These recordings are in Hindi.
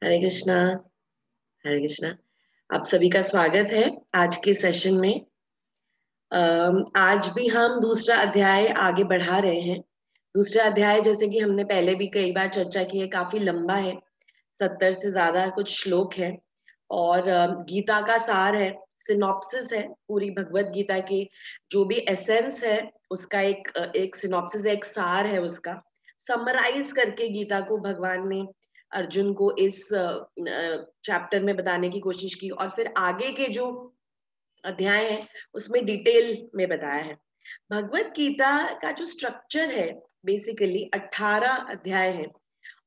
हरे कृष्णा। हरे कृष्णा। आप सभी का स्वागत है आज के सेशन में। आज भी हम दूसरा अध्याय आगे बढ़ा रहे हैं। दूसरा अध्याय, जैसे कि हमने पहले भी कई बार चर्चा की है, काफी लंबा है, 70 से ज्यादा कुछ श्लोक है और गीता का सार है, सिनॉप्सिस है पूरी भगवत गीता की। जो भी एसेंस है उसका एक सिनॉप्सिस, एक सार है, उसका समराइज करके गीता को भगवान ने अर्जुन को इस चैप्टर में बताने की कोशिश की और फिर आगे के जो अध्याय है उसमें डिटेल में बताया है। भगवत गीता का जो स्ट्रक्चर है, बेसिकली 18 अध्याय है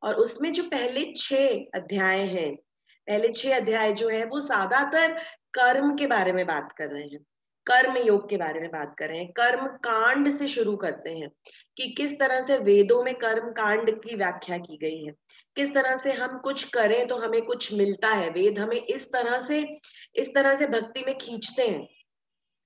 और उसमें जो पहले 6 अध्याय हैं, पहले 6 अध्याय जो है वो ज्यादातर कर्म के बारे में बात कर रहे हैं, कर्म योग के बारे में बात कर रहे हैं। कर्म कांड से शुरू करते हैं कि किस तरह से वेदों में कर्म कांड की व्याख्या की गई है, किस तरह से हम कुछ करें तो हमें कुछ मिलता है। वेद हमें इस तरह से भक्ति में खींचते हैं।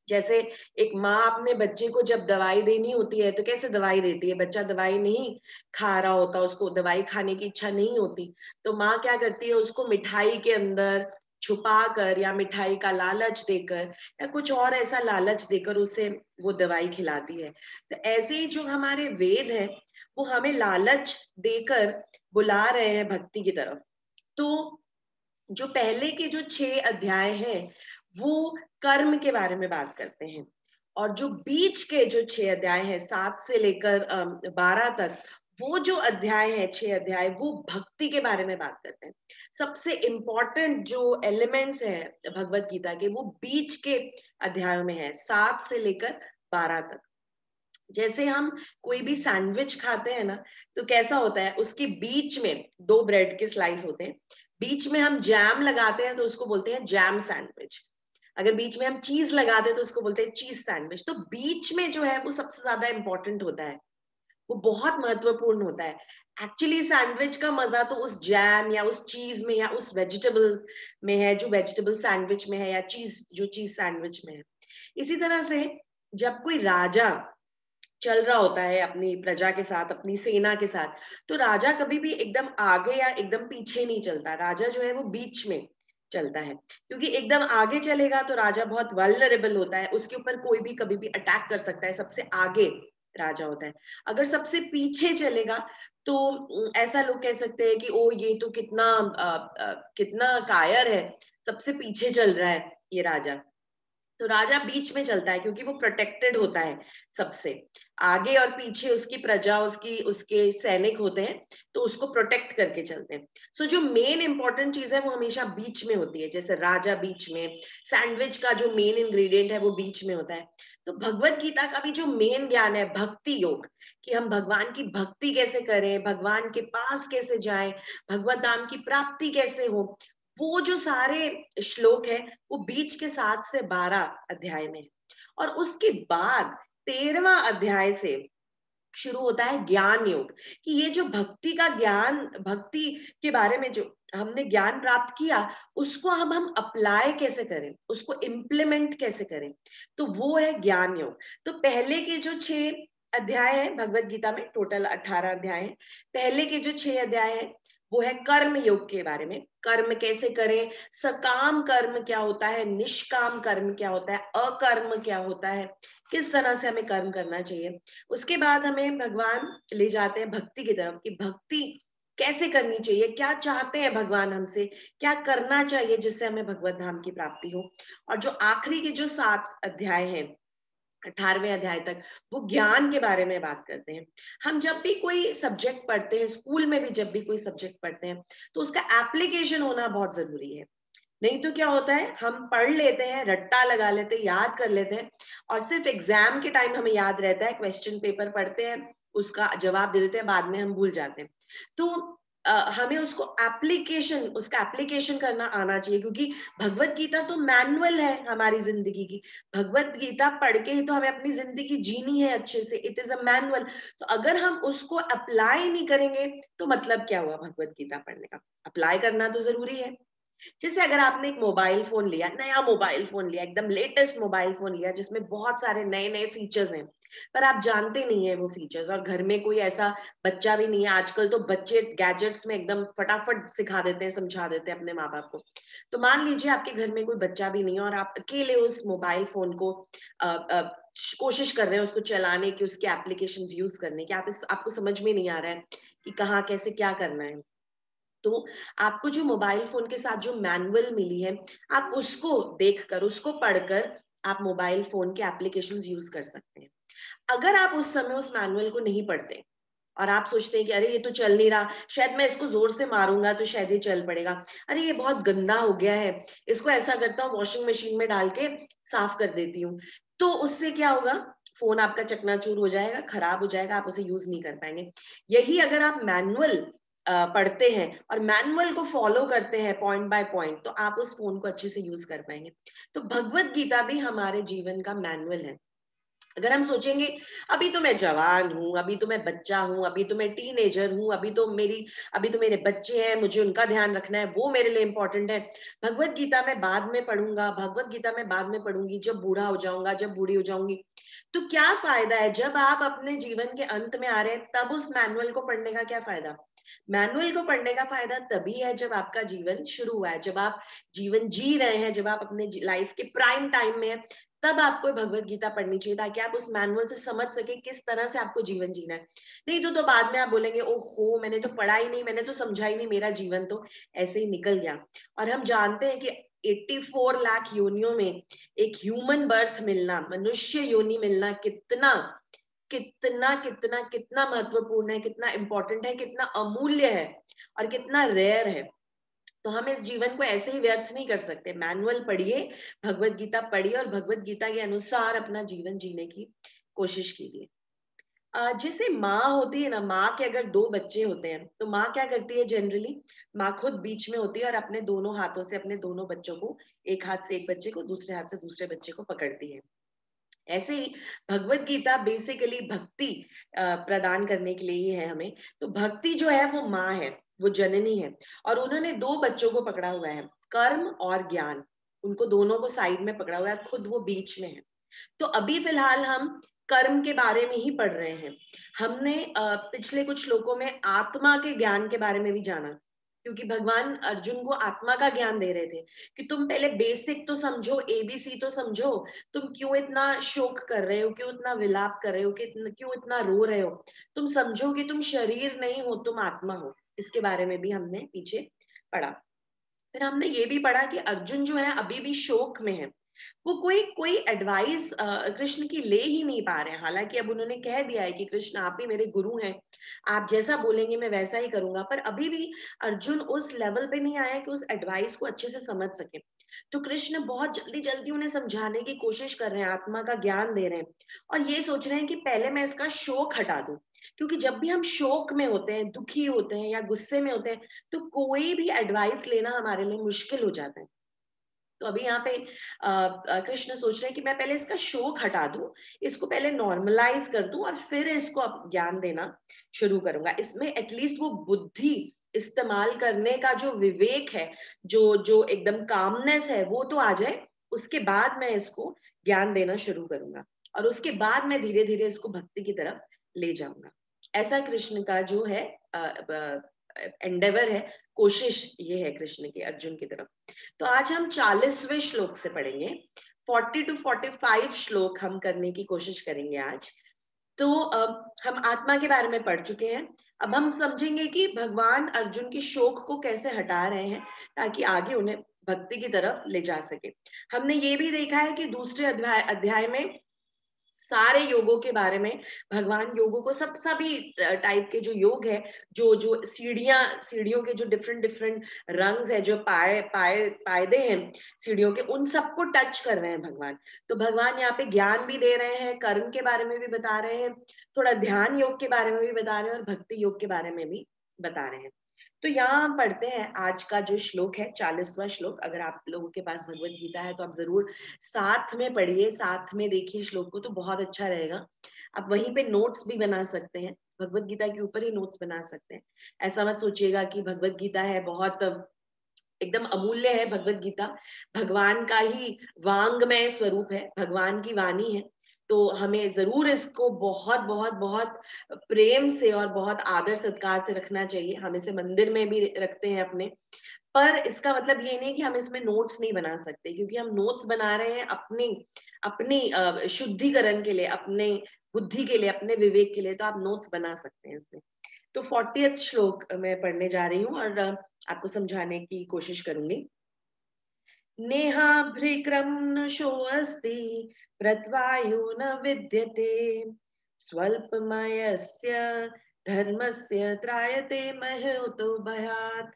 जैसे एक माँ अपने बच्चे को जब दवाई देनी होती है तो कैसे दवाई देती है, बच्चा दवाई नहीं खा रहा होता, उसको दवाई खाने की इच्छा नहीं होती, तो माँ क्या करती है, उसको मिठाई के अंदर छुपा कर या मिठाई का लालच देकर या कुछ और ऐसा लालच देकर उसे वो दवाई खिलाती है। तो ऐसे ही जो हमारे वेद हैं वो हमें लालच देकर बुला रहे हैं भक्ति की तरफ। तो जो पहले के जो 6 अध्याय हैं वो कर्म के बारे में बात करते हैं और जो बीच के जो 6 अध्याय हैं, 7 से लेकर 12 तक, वो जो अध्याय है, 6 अध्याय, वो भक्ति के बारे में बात करते हैं। सबसे इंपॉर्टेंट जो एलिमेंट्स हैं भगवत गीता के वो बीच के अध्यायों में है, 7 से लेकर 12 तक। जैसे हम कोई भी सैंडविच खाते हैं ना, तो कैसा होता है, उसके बीच में 2 ब्रेड के स्लाइस होते हैं, बीच में हम जैम लगाते हैं तो उसको बोलते हैं जैम सैंडविच। अगर बीच में हम चीज लगाते हैं तो उसको बोलते हैं चीज सैंडविच। तो बीच में जो है वो सबसे ज्यादा इंपॉर्टेंट होता है, वो बहुत महत्वपूर्ण होता है। एक्चुअली सैंडविच का मजा तो उस जैम या उस चीज में या उस वेजिटेबल में है, जो वेजिटेबल सैंडविच में है, या चीज जो चीज सैंडविच में है। इसी तरह से जब कोई राजा चल रहा होता है अपनी प्रजा के साथ, अपनी सेना के साथ, तो राजा कभी भी एकदम आगे या एकदम पीछे नहीं चलता, राजा जो है वो बीच में चलता है। क्योंकि एकदम आगे चलेगा तो राजा बहुत वल्नरेबल होता है, उसके ऊपर कोई भी कभी भी अटैक कर सकता है, सबसे आगे राजा होता है। अगर सबसे पीछे चलेगा तो ऐसा लोग कह सकते हैं कि ओ ये तो कितना कायर है, सबसे पीछे चल रहा है ये राजा। तो राजा बीच में चलता है क्योंकि वो प्रोटेक्टेड होता है सबसे। आगे और पीछे उसकी प्रजा, उसकी उसके सैनिक होते हैं, तो उसको प्रोटेक्ट करके चलते हैं। सो जो मेन इंपॉर्टेंट चीज है वो हमेशा बीच में होती है, जैसे राजा बीच में, सैंडविच का जो मेन इंग्रेडिएंट है वो बीच में होता है। तो भगवत गीता का भी जो मेन ज्ञान है भक्ति योग, कि हम भगवान की भक्ति कैसे करें, भगवान के पास कैसे जाएं, भगवत धाम की प्राप्ति कैसे हो, वो जो सारे श्लोक है वो बीच के 7 से 12 अध्याय में। और उसके बाद 13वां अध्याय से शुरू होता है ज्ञान योग, कि ये जो भक्ति का ज्ञान, भक्ति के बारे में जो हमने ज्ञान प्राप्त किया, उसको हम अप्लाई कैसे करें, उसको इम्प्लीमेंट कैसे करें, तो वो है ज्ञान योग। तो पहले के जो 6 अध्याय है भगवत गीता में, टोटल 18 अध्याय है, पहले के जो 6 अध्याय है वो है कर्म योग के बारे में, कर्म कैसे करें, सकाम कर्म क्या होता है, निष्काम कर्म क्या होता है, अकर्म क्या होता है, किस तरह से हमें कर्म करना चाहिए। उसके बाद हमें भगवान ले जाते हैं भक्ति की तरफ, कि भक्ति कैसे करनी चाहिए, क्या चाहते हैं भगवान हमसे, क्या करना चाहिए जिससे हमें भगवत धाम की प्राप्ति हो। और जो आखिरी के जो 7 अध्याय हैं, 18वें अध्याय तक, वो ज्ञान के बारे में बात करते हैं। हम जब भी कोई सब्जेक्ट पढ़ते हैं, स्कूल में भी जब भी कोई सब्जेक्ट पढ़ते हैं, तो उसका एप्लीकेशन होना बहुत जरूरी है। नहीं तो क्या होता है, हम पढ़ लेते हैं, रट्टा लगा लेते हैं, याद कर लेते हैं, और सिर्फ एग्जाम के टाइम हमें याद रहता है, क्वेश्चन पेपर पढ़ते हैं, उसका जवाब दे देते हैं, बाद में हम भूल जाते हैं। तो हमें उसका एप्लीकेशन करना आना चाहिए, क्योंकि भगवत गीता तो मैनुअल है हमारी जिंदगी की। भगवत गीता पढ़ के ही तो हमें अपनी जिंदगी जीनी है अच्छे से, इट इज अ मैनुअल। तो अगर हम उसको अप्लाई नहीं करेंगे तो मतलब क्या हुआ भगवत गीता पढ़ने का, अप्लाई करना तो जरूरी है। जैसे अगर आपने एक मोबाइल फोन लिया, नया मोबाइल फोन लिया, एकदम लेटेस्ट मोबाइल फोन लिया जिसमें बहुत सारे नए नए फीचर्स हैं, पर आप जानते नहीं है वो फीचर्स, और घर में कोई ऐसा बच्चा भी नहीं है। आजकल तो बच्चे गैजेट्स में एकदम फटाफट सिखा देते हैं, समझा देते हैं अपने माँ बाप को। तो मान लीजिए आपके घर में कोई बच्चा भी नहीं है और आप अकेले उस मोबाइल फोन को कोशिश कर रहे हैं उसको चलाने की, उसके एप्लीकेशंस यूज करने की, आपको समझ में नहीं आ रहा है कि कहाँ कैसे क्या करना है। तो आपको जो मोबाइल फोन के साथ जो मैनुअल मिली है, आप उसको देखकर, उसको पढ़कर आप मोबाइल फोन के एप्लीकेशंस यूज कर सकते हैं। अगर आप उस समय उस मैनुअल को नहीं पढ़ते और आप सोचते हैं कि अरे ये तो चल नहीं रहा, शायद मैं इसको जोर से मारूंगा तो शायद ये चल पड़ेगा, अरे ये बहुत गंदा हो गया है, इसको ऐसा करता हूँ वॉशिंग मशीन में डाल के साफ कर देती हूँ, तो उससे क्या होगा, फोन आपका चकनाचूर हो जाएगा, खराब हो जाएगा, आप उसे यूज नहीं कर पाएंगे। यही अगर आप मैनुअल पढ़ते हैं और मैनुअल को फॉलो करते हैं पॉइंट बाय पॉइंट, तो आप उस फोन को अच्छे से यूज कर पाएंगे। तो भगवत गीता भी हमारे जीवन का मैनुअल है। अगर हम सोचेंगे अभी तो मैं जवान हूँ, अभी तो मैं बच्चा हूँ, अभी तो मैं टीनेजर हूँ, अभी तो मेरे बच्चे हैं, मुझे उनका ध्यान रखना है, वो मेरे लिए इंपॉर्टेंट है, भगवत गीता मैं बाद में पढ़ूंगा, भगवत गीता मैं बाद में पढ़ूंगी, जब बूढ़ा हो जाऊंगा, जब बूढ़ी हो जाऊंगी, तो क्या फायदा है? जब आप अपने जीवन के अंत में आ रहे हैं तब उस मैनुअल को पढ़ने का क्या फायदा? मैनुअल को पढ़ने का फायदा तभी है जब आपका जीवन शुरू हुआ है, जब आप जीवन जी रहे हैं, जब आप अपने लाइफ के प्राइम टाइम में है, तब आपको भगवत गीता पढ़नी चाहिए, ताकि आप उस मैनुअल से समझ सके किस तरह से आपको जीवन जीना है। नहीं तो बाद में आप बोलेंगे ओहो मैंने तो पढ़ा ही नहीं, मैंने तो समझा ही नहीं, मेरा जीवन तो ऐसे ही निकल गया। और हम जानते हैं कि 84 लाख योनियों में एक ह्यूमन बर्थ मिलना, मनुष्य योनि मिलना कितना कितना कितना कितना महत्वपूर्ण है, कितना इंपॉर्टेंट है, कितना अमूल्य है और कितना रेयर है। तो हम इस जीवन को ऐसे ही व्यर्थ नहीं कर सकते। मैनुअल पढ़िए, भगवत गीता पढ़िए और भगवत गीता के अनुसार अपना जीवन जीने की कोशिश कीजिए। जैसे माँ होती है ना, माँ के अगर दो बच्चे होते हैं तो माँ क्या करती है जनरली, माँ खुद बीच में होती है और अपने दोनों हाथों से अपने दोनों बच्चों को, एक हाथ से एक बच्चे को, दूसरे हाथ से दूसरे बच्चे को पकड़ती है। ऐसे ही भगवत गीता बेसिकली भक्ति प्रदान करने के लिए ही है हमें। तो भक्ति जो है वो माँ है, वो जननी है, और उन्होंने दो बच्चों को पकड़ा हुआ है, कर्म और ज्ञान, उनको दोनों को साइड में पकड़ा हुआ है, खुद वो बीच में है। तो अभी फिलहाल हम कर्म के बारे में ही पढ़ रहे हैं। हमने पिछले कुछ श्लोकों में आत्मा के ज्ञान के बारे में भी जाना, क्योंकि भगवान अर्जुन को आत्मा का ज्ञान दे रहे थे कि तुम पहले बेसिक तो समझो, एबीसी तो समझो, तुम क्यों इतना शोक कर रहे हो, क्यों इतना विलाप कर रहे हो, क्यों इतना रो रहे हो, तुम समझो कि तुम शरीर नहीं हो, तुम आत्मा हो। इसके बारे में भी हमने पीछे पढ़ा। फिर हमने ये भी पढ़ा कि अर्जुन जो है अभी भी शोक में है, वो कोई कोई एडवाइस कृष्ण की ले ही नहीं पा रहे हैं। हालांकि अब उन्होंने कह दिया है कि कृष्ण आप ही मेरे गुरु हैं, आप जैसा बोलेंगे मैं वैसा ही करूंगा, पर अभी भी अर्जुन उस लेवल पे नहीं आया कि उस एडवाइस को अच्छे से समझ सके। तो कृष्ण बहुत जल्दी जल्दी उन्हें समझाने की कोशिश कर रहे हैं, आत्मा का ज्ञान दे रहे हैं, और ये सोच रहे हैं कि पहले मैं इसका शोक हटा दूं। क्योंकि जब भी हम शोक में होते हैं, दुखी होते हैं या गुस्से में होते हैं, तो कोई भी एडवाइस लेना हमारे लिए मुश्किल हो जाता है। तो अभी यहाँ पे कृष्ण सोच रहे हैं कि मैं पहले इसका शोक हटा दूं, इसको पहले नॉर्मलाइज कर दूं और फिर इसको अब ज्ञान देना शुरू करूंगा। इसमें एटलीस्ट वो बुद्धि इस्तेमाल करने का जो विवेक है, जो जो एकदम कामनेस है, वो तो आ जाए, उसके बाद मैं इसको ज्ञान देना शुरू करूंगा और उसके बाद मैं धीरे धीरे इसको भक्ति की तरफ ले जाऊंगा। ऐसा कृष्ण का जो है एंडेवर है, कोशिश ये है कृष्ण की अर्जुन की तरफ। तो आज हम 40वें श्लोक से पढ़ेंगे, 40 to 45 श्लोक हम करने की कोशिश करेंगे आज। तो हम आत्मा के बारे में पढ़ चुके हैं, अब हम समझेंगे कि भगवान अर्जुन की शोक को कैसे हटा रहे हैं ताकि आगे उन्हें भक्ति की तरफ ले जा सके। हमने ये भी देखा है कि दूसरे अध्याय में सारे योगों के बारे में भगवान योगों को, सभी टाइप के जो योग है, जो जो सीढ़ियों के जो डिफरेंट डिफरेंट रंग्स है, जो पायदे हैं सीढ़ियों के, उन सबको टच कर रहे हैं भगवान। तो भगवान यहाँ पे ज्ञान भी दे रहे हैं, कर्म के बारे में भी बता रहे हैं, थोड़ा ध्यान योग के बारे में भी बता रहे हैं और भक्ति योग के बारे में भी बता रहे हैं। तो यहाँ हम पढ़ते हैं आज का जो श्लोक है, 40वां श्लोक। अगर आप लोगों के पास भगवत गीता है तो आप जरूर साथ में पढ़िए, साथ में देखिए श्लोक को, तो बहुत अच्छा रहेगा। आप वहीं पे नोट्स भी बना सकते हैं, भगवत गीता के ऊपर ही नोट्स बना सकते हैं। ऐसा मत सोचिएगा कि भगवत गीता है बहुत एकदम अमूल्य है। भगवत गीता भगवान का ही वांगमय स्वरूप है, भगवान की वाणी है। तो हमें जरूर इसको बहुत बहुत बहुत प्रेम से और बहुत आदर सत्कार से रखना चाहिए। हम इसे मंदिर में भी रखते हैं अपने, पर इसका मतलब ये नहीं कि हम इसमें नोट्स नहीं बना सकते, क्योंकि हम नोट्स बना रहे हैं अपनी अपनी शुद्धिकरण के लिए, अपने बुद्धि के लिए, अपने विवेक के लिए, तो आप नोट्स बना सकते हैं इसमें। तो 40th श्लोक मैं पढ़ने जा रही हूँ और आपको समझाने की कोशिश करूंगी। नेहाभ्रिक्रम्नशोऽस्ति प्रत्वायो न विद्यते, स्वल्पमयस्य धर्मस्य त्रायते महतो भयात्।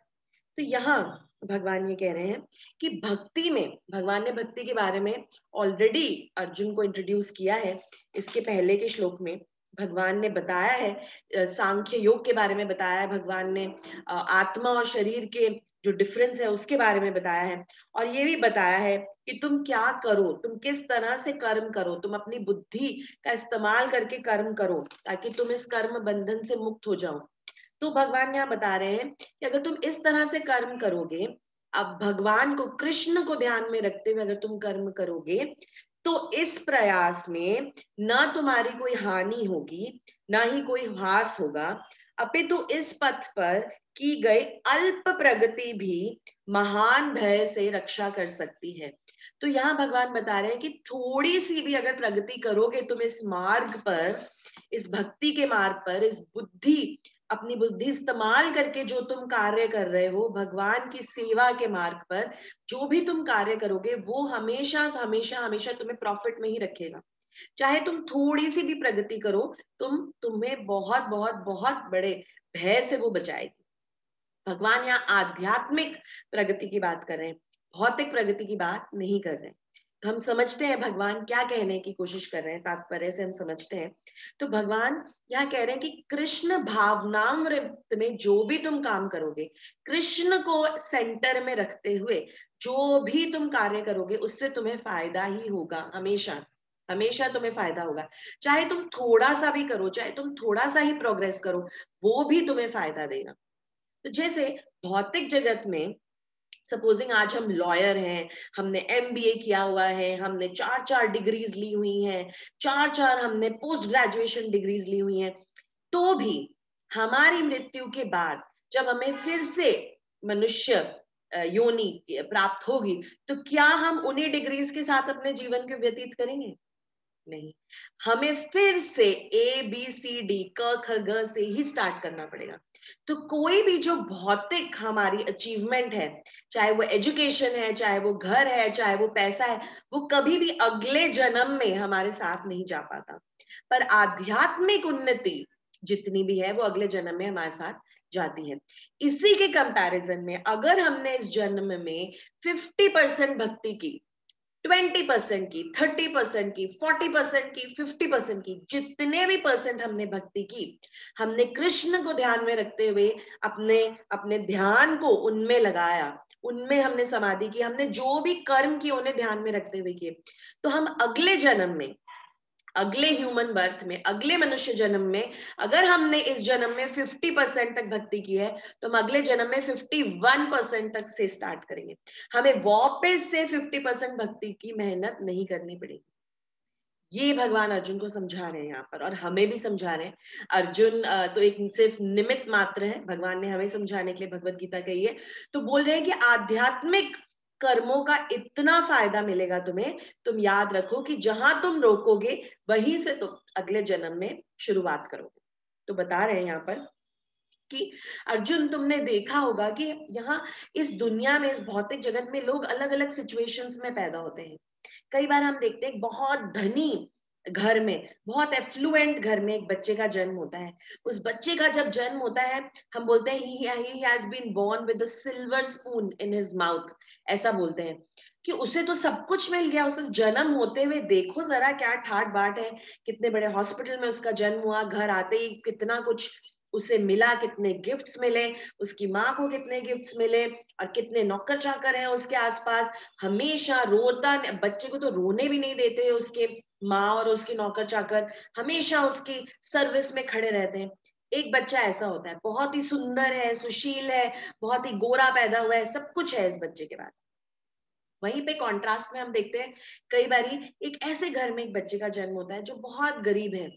तो यहाँ भगवान ये कह रहे हैं कि भक्ति में, भगवान ने भक्ति के बारे में ऑलरेडी अर्जुन को इंट्रोड्यूस किया है। इसके पहले के श्लोक में भगवान ने बताया है, सांख्य योग के बारे में बताया है, भगवान ने आत्मा और शरीर के जो डिफरेंस है उसके बारे में बताया है, और ये भी बताया है कि तुम क्या करो, तुम किस तरह से कर्म करो, तुम अपनी बुद्धि का इस्तेमाल करके कर्म करो ताकि तुम इस कर्म बंधन से मुक्त हो जाओ। तो भगवान यहाँ बता रहे हैं कि अगर तुम इस तरह से कर्म करोगे, अब भगवान को, कृष्ण को ध्यान में रखते हुए अगर तुम कर्म करोगे, तो इस प्रयास में ना तुम्हारी कोई हानि होगी, ना ही कोई ह्रास होगा, अपितु इस पथ पर की गई अल्प प्रगति भी महान भय से रक्षा कर सकती है। तो यहाँ भगवान बता रहे हैं कि थोड़ी सी भी अगर प्रगति करोगे तुम इस मार्ग पर, इस भक्ति के मार्ग पर, इस बुद्धि, अपनी बुद्धि इस्तेमाल करके जो तुम कार्य कर रहे हो भगवान की सेवा के मार्ग पर, जो भी तुम कार्य करोगे वो हमेशा हमेशा हमेशा तुम्हें प्रॉफिट में ही रखेगा। चाहे तुम थोड़ी सी भी प्रगति करो, तुम्हें बहुत बहुत बहुत बड़े भय से वो बचाएगी। भगवान यहाँ आध्यात्मिक प्रगति की बात कर रहे हैं, भौतिक प्रगति की बात नहीं कर रहे हैं। तो हम समझते हैं भगवान क्या कहने की कोशिश कर रहे हैं, तात्पर्य से हम समझते हैं। तो भगवान यहाँ कह रहे हैं कि कृष्ण भावनामृत में जो भी तुम काम करोगे, कृष्ण को सेंटर में रखते हुए जो भी तुम कार्य करोगे, उससे तुम्हें फायदा ही होगा, हमेशा हमेशा तुम्हें फायदा होगा। चाहे तुम थोड़ा सा भी करो, चाहे तुम थोड़ा सा ही प्रोग्रेस करो, वो भी तुम्हें फायदा देगा। तो जैसे भौतिक जगत में, सपोजिंग आज हम लॉयर हैं, हमने एमबीए किया हुआ है, हमने 4-4 डिग्रीज ली हुई हैं, 4-4 हमने पोस्ट ग्रेजुएशन डिग्रीज ली हुई हैं, तो भी हमारी मृत्यु के बाद जब हमें फिर से मनुष्य योनि प्राप्त होगी, तो क्या हम उन्हीं डिग्रीज के साथ अपने जीवन को व्यतीत करेंगे? नहीं, हमें फिर से ए बी सी डी क ख ग से ही स्टार्ट करना पड़ेगा। तो कोई भी जो भौतिक हमारी अचीवमेंट है, चाहे वो एजुकेशन है, चाहे वो घर है, चाहे वो पैसा है, वो कभी भी अगले जन्म में हमारे साथ नहीं जा पाता। पर आध्यात्मिक उन्नति जितनी भी है वो अगले जन्म में हमारे साथ जाती है। इसी के कंपैरिजन में अगर हमने इस जन्म में 50% भक्ति की, 20% की, 30% की, 40% की, 50% की, जितने भी परसेंट हमने भक्ति की, हमने कृष्ण को ध्यान में रखते हुए अपने अपने ध्यान को उनमें लगाया, उनमें हमने समाधि की, हमने जो भी कर्म किए उन्हें ध्यान में रखते हुए किए, तो हम अगले जन्म में, अगले ह्यूमन बर्थ में, अगले मनुष्य जन्म में, अगर हमने इस जन्म में 50% तक भक्ति की है, तो हम अगले जन्म में 51% तक से स्टार्ट करेंगे। हमें वापस से 50% भक्ति की मेहनत नहीं करनी पड़ेगी। ये भगवान अर्जुन को समझा रहे हैं यहाँ पर, और हमें भी समझा रहे हैं। अर्जुन तो एक सिर्फ निमित्त मात्र है, भगवान ने हमें समझाने के लिए भगवत गीता कही है। तो बोल रहे हैं कि आध्यात्मिक कर्मों का इतना फायदा मिलेगा तुम्हें, तुम याद रखो कि जहां तुम रोकोगे वहीं से तुम अगले जन्म में शुरुआत करोगे। तो बता रहे हैं यहाँ पर कि अर्जुन, तुमने देखा होगा कि यहाँ इस दुनिया में, इस भौतिक जगत में लोग अलग अलग सिचुएशंस में पैदा होते हैं। कई बार हम देखते हैं बहुत धनी घर में, बहुत एफ्लुएंट घर में एक बच्चे का जन्म होता है। उस बच्चे का जब जन्म होता है, हम बोलते हैं he has been born with a silver spoon in his mouth, ऐसा बोलते हैं कि उसे तो सब कुछ मिल गया। उसका जन्म होते हुए देखो जरा क्या ठाट बाट है, कितने बड़े हॉस्पिटल में उसका जन्म हुआ, घर आते ही कितना कुछ उसे मिला, कितने गिफ्ट्स मिले, उसकी माँ को कितने गिफ्ट्स मिले, और कितने नौकर चाकर हैं उसके आसपास। हमेशा रोता, बच्चे को तो रोने भी नहीं देते उसके माँ और उसके नौकर चाकर, हमेशा उसकी सर्विस में खड़े रहते हैं। एक बच्चा ऐसा होता है, बहुत ही सुंदर है, सुशील है, बहुत ही गोरा पैदा हुआ है, सब कुछ है इस बच्चे के पास। वहीं पे कॉन्ट्रास्ट में हम देखते हैं कई बारी एक ऐसे घर में एक बच्चे का जन्म होता है जो बहुत गरीब है,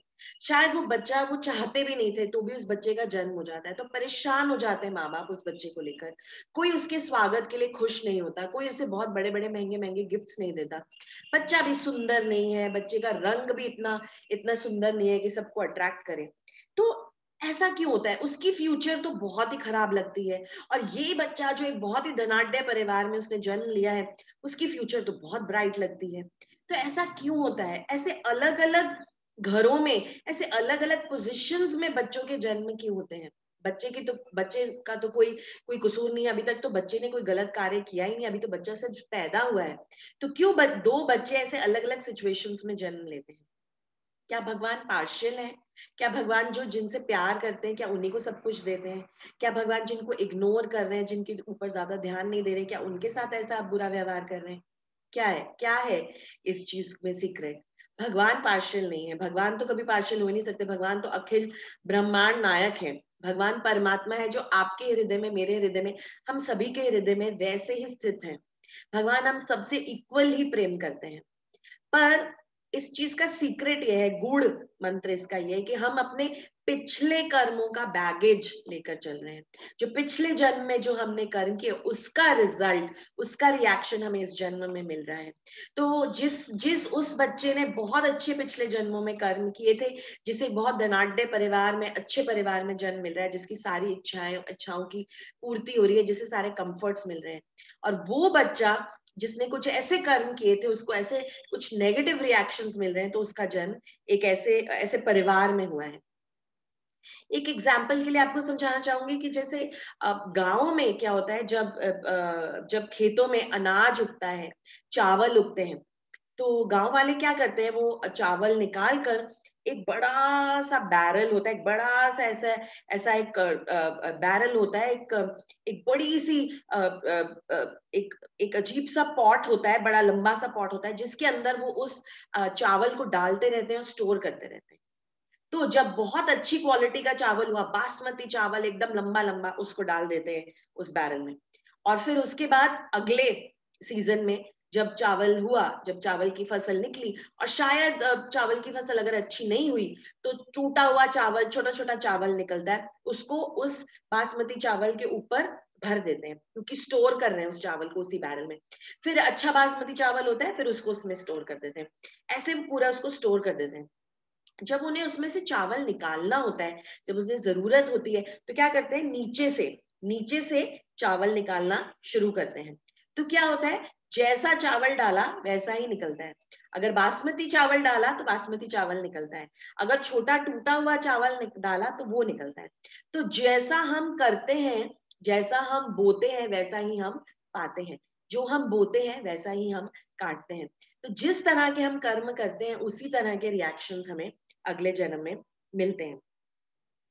शायद वो बच्चा वो चाहते भी नहीं थे तो भी उस बच्चे का जन्म हो जाता है, तो परेशान हो जाते हैं माँ बाप उस बच्चे को लेकर। कोई उसके स्वागत के लिए खुश नहीं होता, कोई उसे बहुत बड़े बड़े महंगे महंगे गिफ्ट्स नहीं देता। बच्चा भी सुंदर नहीं है, बच्चे का रंग भी इतना इतना सुंदर नहीं है कि सबको अट्रैक्ट करे। तो ऐसा क्यों होता है? उसकी फ्यूचर तो बहुत ही खराब लगती है। और ये बच्चा जो एक बहुत ही धनाढ्य परिवार में उसने जन्म लिया है, उसकी फ्यूचर तो बहुत ब्राइट लगती है। तो ऐसा क्यों होता है? ऐसे अलग-अलग घरों में, ऐसे अलग-अलग पोज़ीशंस में बच्चों के जन्म क्यों होते हैं? बच्चे का तो कोई कोई कसूर नहीं है, अभी तक तो बच्चे ने कोई गलत कार्य किया ही नहीं, अभी तो बच्चा सिर्फ पैदा हुआ है। तो क्यों 2 बच्चे ऐसे अलग-अलग सिचुएशंस में जन्म लेते हैं? क्या भगवान पार्शियल हैं? क्या भगवान जो जिनसे प्यार करते हैं, क्या उन्हीं को सब कुछ देते हैं? क्या भगवान जिनको इग्नोर कर रहे हैं, जिनके ऊपर ज़्यादा ध्यान नहीं दे रहे हैं, क्या उनके साथ ऐसा आप बुरा व्यवहार कर रहे हैं? क्या है? क्या है इस चीज़ में सीक्रेट? भगवान पार्शियल नहीं है, भगवान तो कभी पार्शियल हो ही नहीं सकते, भगवान तो अखिल ब्रह्मांड नायक हैं। भगवान परमात्मा है जो आपके हृदय में, मेरे हृदय में, हम सभी के हृदय में वैसे ही स्थित हैं। भगवान हम सबसे इक्वल ही प्रेम करते हैं। पर इस चीज का सीक्रेट ये है, गूढ़ मंत्र इसका ये है कि हम अपने पिछले कर्मों का बैगेज लेकर चल रहे हैं। जो पिछले जन्म में जो हमने कर्म किए उसका रिजल्ट, उसका रिएक्शन हमें इस जन्म में मिल रहा है। तो जिस जिस उस बच्चे ने बहुत अच्छे पिछले जन्मों में कर्म किए थे, जिसे बहुत धनाढ्य परिवार में, अच्छे परिवार में जन्म मिल रहा है, जिसकी सारी इच्छाओं की पूर्ति हो रही है, जिसे सारे कंफर्ट्स मिल रहे हैं, और वो बच्चा जिसने कुछ ऐसे कर्म किए थे, उसको ऐसे कुछ नेगेटिव रिएक्शंस मिल रहे हैं, तो उसका जन्म एक ऐसे ऐसे परिवार में हुआ है। एक एग्जाम्पल के लिए आपको समझाना चाहूंगी कि जैसे गाँव में क्या होता है, जब खेतों में अनाज उगता है, चावल उगते हैं, तो गाँव वाले क्या करते हैं, वो चावल निकाल कर एक बड़ा सा बैरल होता है, एक बड़ा सा ऐसा ऐसा एक बैरल होता है, एक एक बड़ी सी एक एक अजीब सा पॉट होता है, बड़ा लंबा सा पॉट होता है, जिसके अंदर वो उस चावल को डालते रहते हैं और स्टोर करते रहते हैं। तो जब बहुत अच्छी क्वालिटी का चावल हुआ, बासमती चावल एकदम लंबा लंबा, उसको डाल देते हैं उस बैरल में। और फिर उसके बाद अगले सीजन में जब चावल हुआ, जब चावल की फसल निकली, और शायद चावल की फसल अगर अच्छी नहीं हुई, तो टूटा हुआ चावल, छोटा छोटा चावल निकलता है, उसको उस बासमती चावल के ऊपर भर देते हैं, क्योंकि स्टोर कर रहे हैं उस चावल को उसी बैरल में। फिर अच्छा बासमती चावल होता है, फिर उसको उसमें स्टोर कर देते हैं। ऐसे पूरा उसको स्टोर कर देते हैं। जब उन्हें उसमें से चावल निकालना होता है, जब उन्हें जरूरत होती है, तो क्या करते हैं, नीचे से चावल निकालना शुरू करते हैं। तो क्या होता है, जैसा चावल डाला वैसा ही निकलता है। अगर बासमती चावल डाला तो बासमती चावल निकलता है, अगर छोटा टूटा हुआ चावल डाला तो वो निकलता है। तो जैसा हम करते हैं, जैसा हम बोते हैं, वैसा ही हम पाते हैं। जो हम बोते हैं वैसा ही हम काटते हैं। तो जिस तरह के हम कर्म करते हैं, उसी तरह के रिएक्शंस हमें अगले जन्म में मिलते हैं।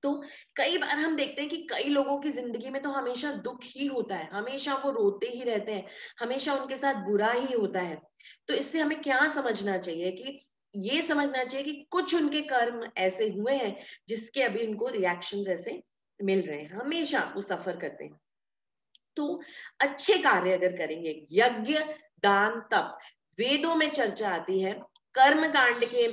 तो कई बार हम देखते हैं कि कई लोगों की जिंदगी में तो हमेशा दुख ही होता है, हमेशा वो रोते ही रहते हैं, हमेशा उनके साथ बुरा ही होता है। तो इससे हमें क्या समझना चाहिए कि ये समझना चाहिए कि कुछ उनके कर्म ऐसे हुए हैं जिसके अभी उनको रिएक्शंस ऐसे मिल रहे हैं, हमेशा वो सफर करते हैं। तो अच्छे कार्य अगर करेंगे, यज्ञ, दान, तप, वेदों में चर्चा आती है, कर्म कांड के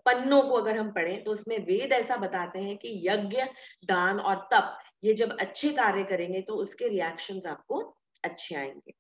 पन्नों को अगर हम पढ़ें तो उसमें वेद ऐसा बताते हैं कि यज्ञ, दान और तप, ये जब अच्छे कार्य करेंगे तो उसके रिएक्शंस आपको अच्छे आएंगे।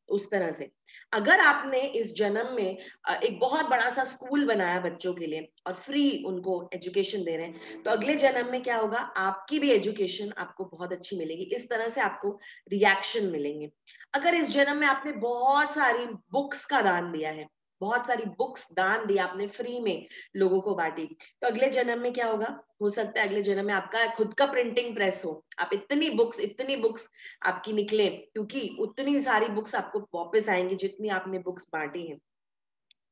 उस तरह से अगर आपने इस जन्म में एक बहुत बड़ा सा स्कूल बनाया बच्चों के लिए और फ्री उनको एजुकेशन दे रहे हैं, तो अगले जन्म में क्या होगा, आपकी भी एजुकेशन आपको बहुत अच्छी मिलेगी। इस तरह से आपको रिएक्शन मिलेंगे। अगर इस जन्म में आपने बहुत सारी बुक्स का दान दिया है, बहुत सारी बुक्स दान दी आपने, फ्री में लोगों को बांटी, तो अगले जन्म में क्या होगा, हो सकता है अगले जन्म में आपका खुद का प्रिंटिंग प्रेस हो, आप इतनी बुक्स आपकी निकले, क्योंकि उतनी सारी बुक्स आपको वापस आएंगी जितनी आपने बुक्स बांटी हैं।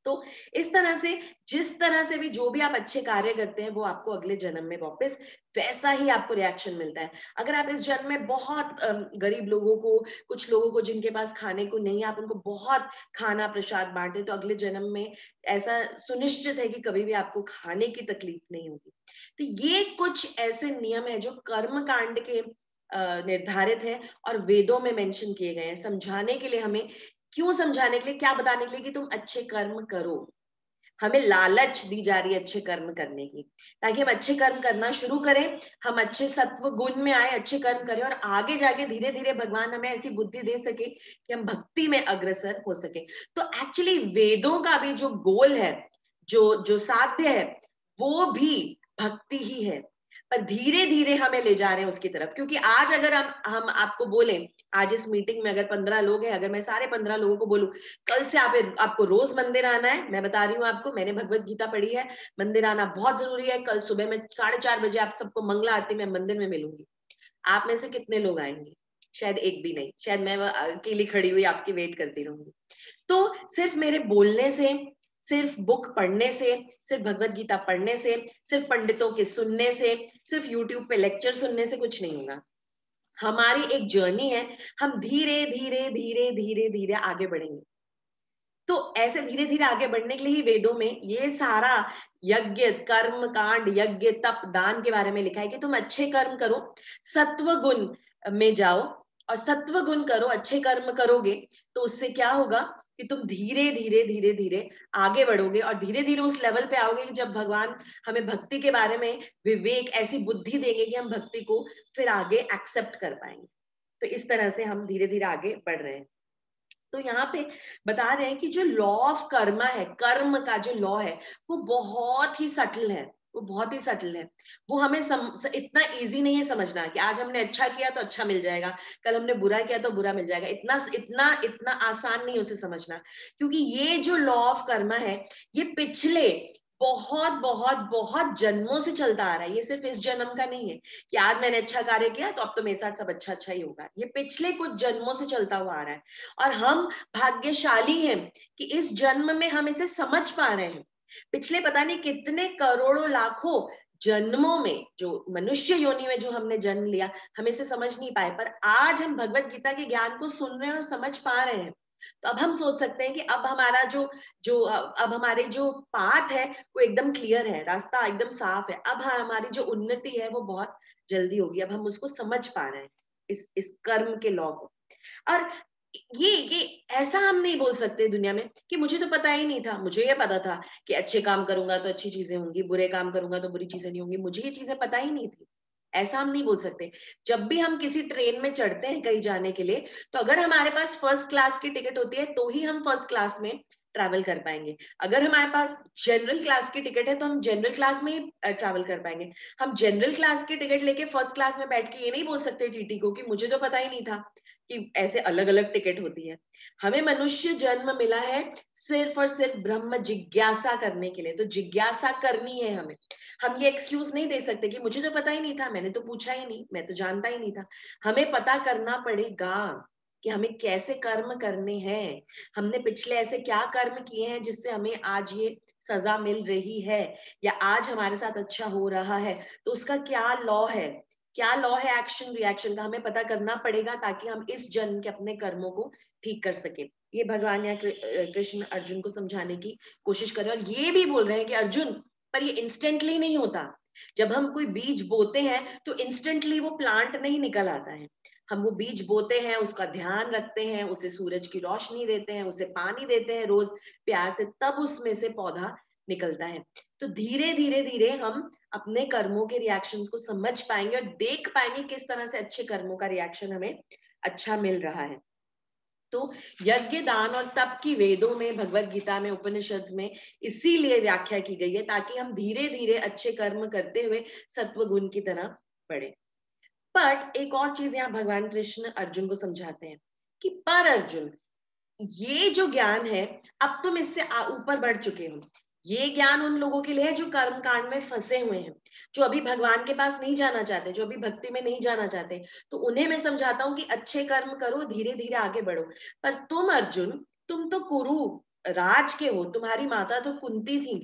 तो इस तरह से, जिस तरह से भी जो भी आप अच्छे कार्य करते हैं, वो आपको अगले जन्म में वापस वैसा ही आपको रिएक्शन मिलता है। अगर आप इस जन्म में बहुत गरीब लोगों को, कुछ लोगों को जिनके पास खाने को नहीं है, आप उनको बहुत खाना प्रसाद बांटे, तो अगले जन्म में ऐसा सुनिश्चित है कि कभी भी आपको खाने की तकलीफ नहीं होगी। तो ये कुछ ऐसे नियम है जो कर्म कांड के निर्धारित है और वेदों में मेंशन किए गए हैं, समझाने के लिए हमें क्यों समझाने के लिए, क्या बताने के लिए कि तुम अच्छे कर्म करो। हमें लालच दी जा रही है अच्छे कर्म करने की, ताकि हम अच्छे कर्म करना शुरू करें, हम अच्छे सत्व गुण में आए, अच्छे कर्म करें और आगे जाके धीरे धीरे भगवान हमें ऐसी बुद्धि दे सके कि हम भक्ति में अग्रसर हो सके। तो एक्चुअली वेदों का भी जो गोल है, जो जो साध्य है, वो भी भक्ति ही है, पर धीरे धीरे हमें ले जा रहे हैं उसकी तरफ। क्योंकि आज अगर हम आपको बोले, आज इस मीटिंग में अगर 15 लोग हैं, अगर मैं सारे 15 लोगों को बोलूं कल से आपको रोज मंदिर आना है, मैं बता रही हूँ आपको, मैंने भगवत गीता पढ़ी है, मंदिर आना बहुत जरूरी है, कल सुबह में 4:30 बजे आप सबको मंगला आरती में मंदिर में मिलूंगी, आप में से कितने लोग आएंगे? शायद एक भी नहीं, शायद मैं अकेली खड़ी हुई आपकी वेट करती रहूंगी। तो सिर्फ मेरे बोलने से, सिर्फ बुक पढ़ने से, सिर्फ भगवत गीता पढ़ने से, सिर्फ पंडितों के सुनने से, सिर्फ यूट्यूब पे लेक्चर सुनने से कुछ नहीं होगा। हमारी एक जर्नी है, हम धीरे धीरे धीरे धीरे धीरे आगे बढ़ेंगे। तो ऐसे धीरे धीरे आगे बढ़ने के लिए ही वेदों में ये सारा यज्ञ, कर्म कांड, यज्ञ, तप, दान के बारे में लिखा है कि तुम अच्छे कर्म करो, सत्व गुण में जाओ, और सत्व गुण करो, अच्छे कर्म करोगे तो उससे क्या होगा कि तुम धीरे धीरे धीरे धीरे आगे बढ़ोगे और धीरे धीरे उस लेवल पे आओगे कि जब भगवान हमें भक्ति के बारे में विवेक, ऐसी बुद्धि देंगे कि हम भक्ति को फिर आगे एक्सेप्ट कर पाएंगे। तो इस तरह से हम धीरे धीरे आगे बढ़ रहे हैं। तो यहाँ पे बता रहे हैं कि जो लॉ ऑफ कर्मा है, कर्म का जो लॉ है, वो बहुत ही सटल है, वो बहुत ही सटल है। वो हमें इतना इजी नहीं है समझना कि आज हमने अच्छा किया तो अच्छा मिल जाएगा, कल हमने बुरा किया तो बुरा मिल जाएगा। इतना इतना इतना आसान नहीं उसे समझना, क्योंकि ये जो लॉ ऑफ कर्मा है, ये पिछले बहुत बहुत बहुत जन्मों से चलता आ रहा है। ये सिर्फ इस जन्म का नहीं है कि आज मैंने अच्छा कार्य किया तो अब तो मेरे साथ सब अच्छा अच्छा ही होगा। ये पिछले कुछ जन्मों से चलता हुआ आ रहा है और हम भाग्यशाली हैं कि इस जन्म में हम इसे समझ पा रहे हैं। पिछले पता नहीं कितने करोड़ों लाखों जन्मों में, जो मनुष्य योनि में जो हमने जन्म लिया, हम इसे समझ नहीं पाए, पर आज हम भगवत गीता के ज्ञान को सुन रहे हैं और समझ पा रहे हैं। तो अब हम सोच सकते हैं कि अब हमारा जो जो अब हमारे जो पाथ है वो एकदम क्लियर है, रास्ता एकदम साफ है। अब हमारी जो उन्नति है वो बहुत जल्दी होगी, अब हम उसको समझ पा रहे हैं, इस कर्म के लॉ को। और ये ऐसा हम नहीं बोल सकते दुनिया में कि मुझे तो पता ही नहीं था, मुझे ये पता था कि अच्छे काम करूंगा तो अच्छी चीजें होंगी, बुरे काम करूंगा तो बुरी चीजें नहीं होंगी, मुझे ये चीजें पता ही नहीं थी। ऐसा हम नहीं बोल सकते। जब भी हम किसी ट्रेन में चढ़ते हैं कहीं जाने के लिए, तो अगर हमारे पास फर्स्ट क्लास की टिकट होती है तो ही हम फर्स्ट क्लास में ट्रैवल कर पाएंगे। अगर हमारे पास जनरल क्लास की टिकट है तो हम जनरल क्लास में ही ट्रैवल कर पाएंगे। हम जनरल क्लास की टिकट लेके फर्स्ट क्लास में बैठ के ये नहीं बोल सकते टीटी को कि मुझे तो पता ही नहीं था कि ऐसे अलग अलग टिकट होती है। हमें मनुष्य जन्म मिला है सिर्फ और सिर्फ ब्रह्म जिज्ञासा करने के लिए, तो जिज्ञासा करनी है हमें। हम ये एक्सक्यूज नहीं दे सकते कि मुझे तो पता ही नहीं था, मैंने तो पूछा ही नहीं, मैं तो जानता ही नहीं था। हमें पता करना पड़ेगा कि हमें कैसे कर्म करने हैं, हमने पिछले ऐसे क्या कर्म किए हैं जिससे हमें आज ये सजा मिल रही है, या आज हमारे साथ अच्छा हो रहा है, तो उसका क्या लॉ है, क्या लॉ है एक्शन रिएक्शन का, हमें पता करना पड़ेगा ताकि हम इस जन्म के अपने कर्मों को ठीक कर सके। ये भगवान या कृष्ण अर्जुन को समझाने की कोशिश कर रहे हैं, और ये भी बोल रहे हैं कि अर्जुन, पर ये इंस्टेंटली नहीं होता। जब हम कोई बीज बोते हैं तो इंस्टेंटली वो प्लांट नहीं निकल आता है। हम वो बीज बोते हैं, उसका ध्यान रखते हैं, उसे सूरज की रोशनी देते हैं, उसे पानी देते हैं रोज प्यार से, तब उसमें से पौधा निकलता है। तो धीरे धीरे धीरे हम अपने कर्मों के रिएक्शंस को समझ पाएंगे और देख पाएंगे किस तरह से अच्छे कर्मों का रिएक्शन हमें अच्छा मिल रहा है। तो यज्ञ, दान और तप की वेदों में, भगवत गीता में, उपनिषद में इसीलिए व्याख्या की गई है ताकि हम धीरे धीरे अच्छे कर्म करते हुए सत्व गुण की तरह बढ़े। बट एक और चीज यहाँ भगवान कृष्ण अर्जुन को समझाते हैं कि पर अर्जुन, ये जो ज्ञान है अब तुम इससे ऊपर बढ़ चुके हो। ये ज्ञान उन लोगों के लिए है जो कर्म कांड में फंसे हुए हैं, जो अभी भगवान के पास नहीं जाना चाहते, जो अभी भक्ति में नहीं जाना चाहते। तो उन्हें मैं समझाता हूँ कि अच्छे कर्म करो, धीरे धीरे आगे बढ़ो। पर तुम अर्जुन, तुम तो कुरु राज के हो, तुम्हारी माता तो कुंती थी,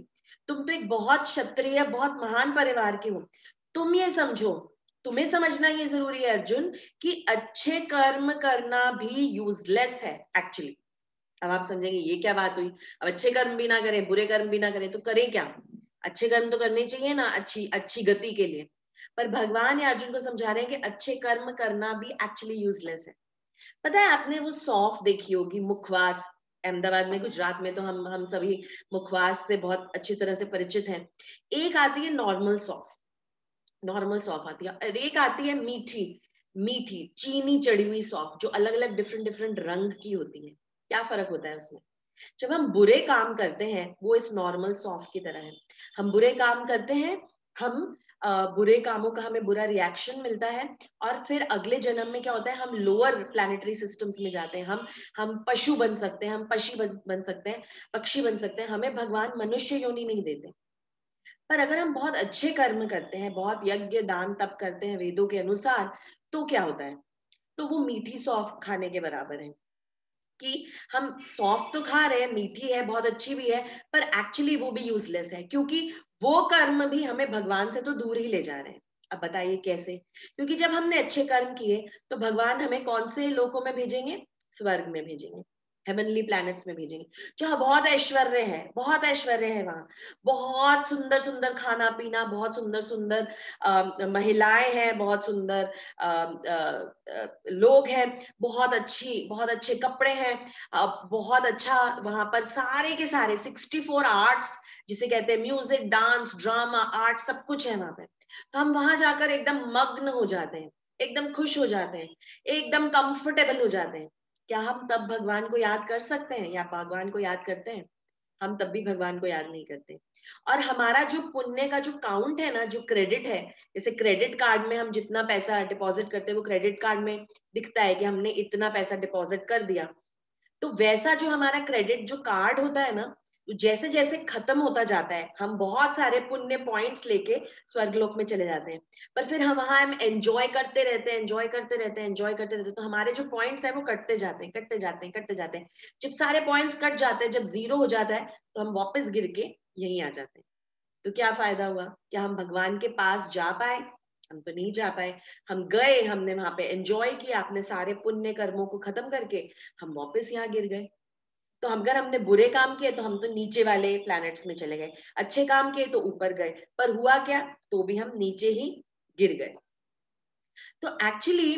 तुम तो एक बहुत क्षत्रिय, बहुत महान परिवार के हो। तुम ये समझो, तुम्हें समझना ये जरूरी है अर्जुन कि अच्छे कर्म करना भी यूजलेस है एक्चुअली। अब आप समझेंगे ये क्या बात हुई, अब अच्छे कर्म भी ना करें, बुरे कर्म भी ना करें, तो करें क्या? अच्छे कर्म तो करने चाहिए ना, अच्छी अच्छी गति के लिए। पर भगवान या अर्जुन को समझा रहे हैं कि अच्छे कर्म करना भी एक्चुअली यूजलेस है। पता है आपने वो सौंफ देखी होगी, मुखवास, अहमदाबाद में, गुजरात में तो हम सभी मुखवास से बहुत अच्छी तरह से परिचित हैं। एक आती है नॉर्मल सौंफ, नॉर्मल सौंफ आती है, और एक आती है मीठी, मीठी चीनी चढ़ी हुई सौंफ, जो अलग अलग डिफरेंट डिफरेंट रंग की होती है। क्या फर्क होता है उसमें? जब हम बुरे काम करते हैं, वो इस नॉर्मल सॉफ्ट की तरह है। हम बुरे काम करते हैं, हम बुरे कामों का हमें बुरा रिएक्शन मिलता है, और फिर अगले जन्म में क्या होता है, हम लोअर प्लैनेटरी सिस्टम्स में जाते हैं, हम पशु बन सकते हैं, हम बन सकते हैं, पक्षी बन सकते हैं, हमें भगवान मनुष्य योनि नहीं देते। पर अगर हम बहुत अच्छे कर्म करते हैं, बहुत यज्ञ दान तप करते हैं वेदों के अनुसार, तो क्या होता है, तो वो मीठी सौंफ खाने के बराबर है। कि हम सौंफ तो खा रहे हैं, मीठी है, बहुत अच्छी भी है, पर एक्चुअली वो भी यूजलेस है, क्योंकि वो कर्म भी हमें भगवान से तो दूर ही ले जा रहे हैं। अब बताइए कैसे? क्योंकि जब हमने अच्छे कर्म किए, तो भगवान हमें कौन से लोकों में भेजेंगे? स्वर्ग में भेजेंगे, हेवनली प्लैनेट्स में भेजेंगे, जहाँ बहुत ऐश्वर्य है, बहुत ऐश्वर्य है वहां, बहुत सुंदर सुंदर खाना पीना, बहुत सुंदर सुंदर महिलाएं हैं, बहुत सुंदर लोग हैं, बहुत अच्छे कपड़े हैं, बहुत अच्छा वहां पर सारे के सारे 64 आर्ट्स, जिसे कहते हैं म्यूजिक, डांस, ड्रामा, आर्ट, सब कुछ है वहां पे। तो हम वहां जाकर एकदम मग्न हो जाते हैं, एकदम खुश हो जाते हैं, एकदम कंफर्टेबल हो जाते हैं। क्या हम तब भगवान को याद कर सकते हैं, या भगवान को याद करते हैं? हम तब भी भगवान को याद नहीं करते। और हमारा जो पुण्य का जो काउंट है ना, जो क्रेडिट है, जैसे क्रेडिट कार्ड में हम जितना पैसा डिपॉजिट करते हैं, वो क्रेडिट कार्ड में दिखता है कि हमने इतना पैसा डिपॉजिट कर दिया। तो वैसा जो हमारा क्रेडिट जो कार्ड होता है ना, तो जैसे जैसे खत्म होता जाता है, हम बहुत सारे पुण्य पॉइंट्स लेके स्वर्गलोक में चले जाते हैं, पर फिर हम वहां हम एंजॉय करते रहते हैं, एंजॉय करते रहते हैं, एंजॉय करते रहते हैं, तो हमारे जो पॉइंट्स है वो कटते जाते हैं, कटते जाते हैं, कटते जाते हैं। जब सारे पॉइंट्स कट जाते हैं, जब जीरो हो जाता है, तो हम वापस गिर के यहीं आ जाते हैं। तो क्या फायदा हुआ? क्या हम भगवान के पास जा पाए? हम तो नहीं जा पाए। हम गए, हमने वहां पे एंजॉय किया अपने सारे पुण्य कर्मों को खत्म करके, हम वापस यहाँ गिर गए। तो अगर हमने बुरे काम किए तो हम तो नीचे वाले प्लैनेट्स में चले गए, अच्छे काम किए तो ऊपर गए, पर हुआ क्या? तो भी हम नीचे ही गिर गए। तो एक्चुअली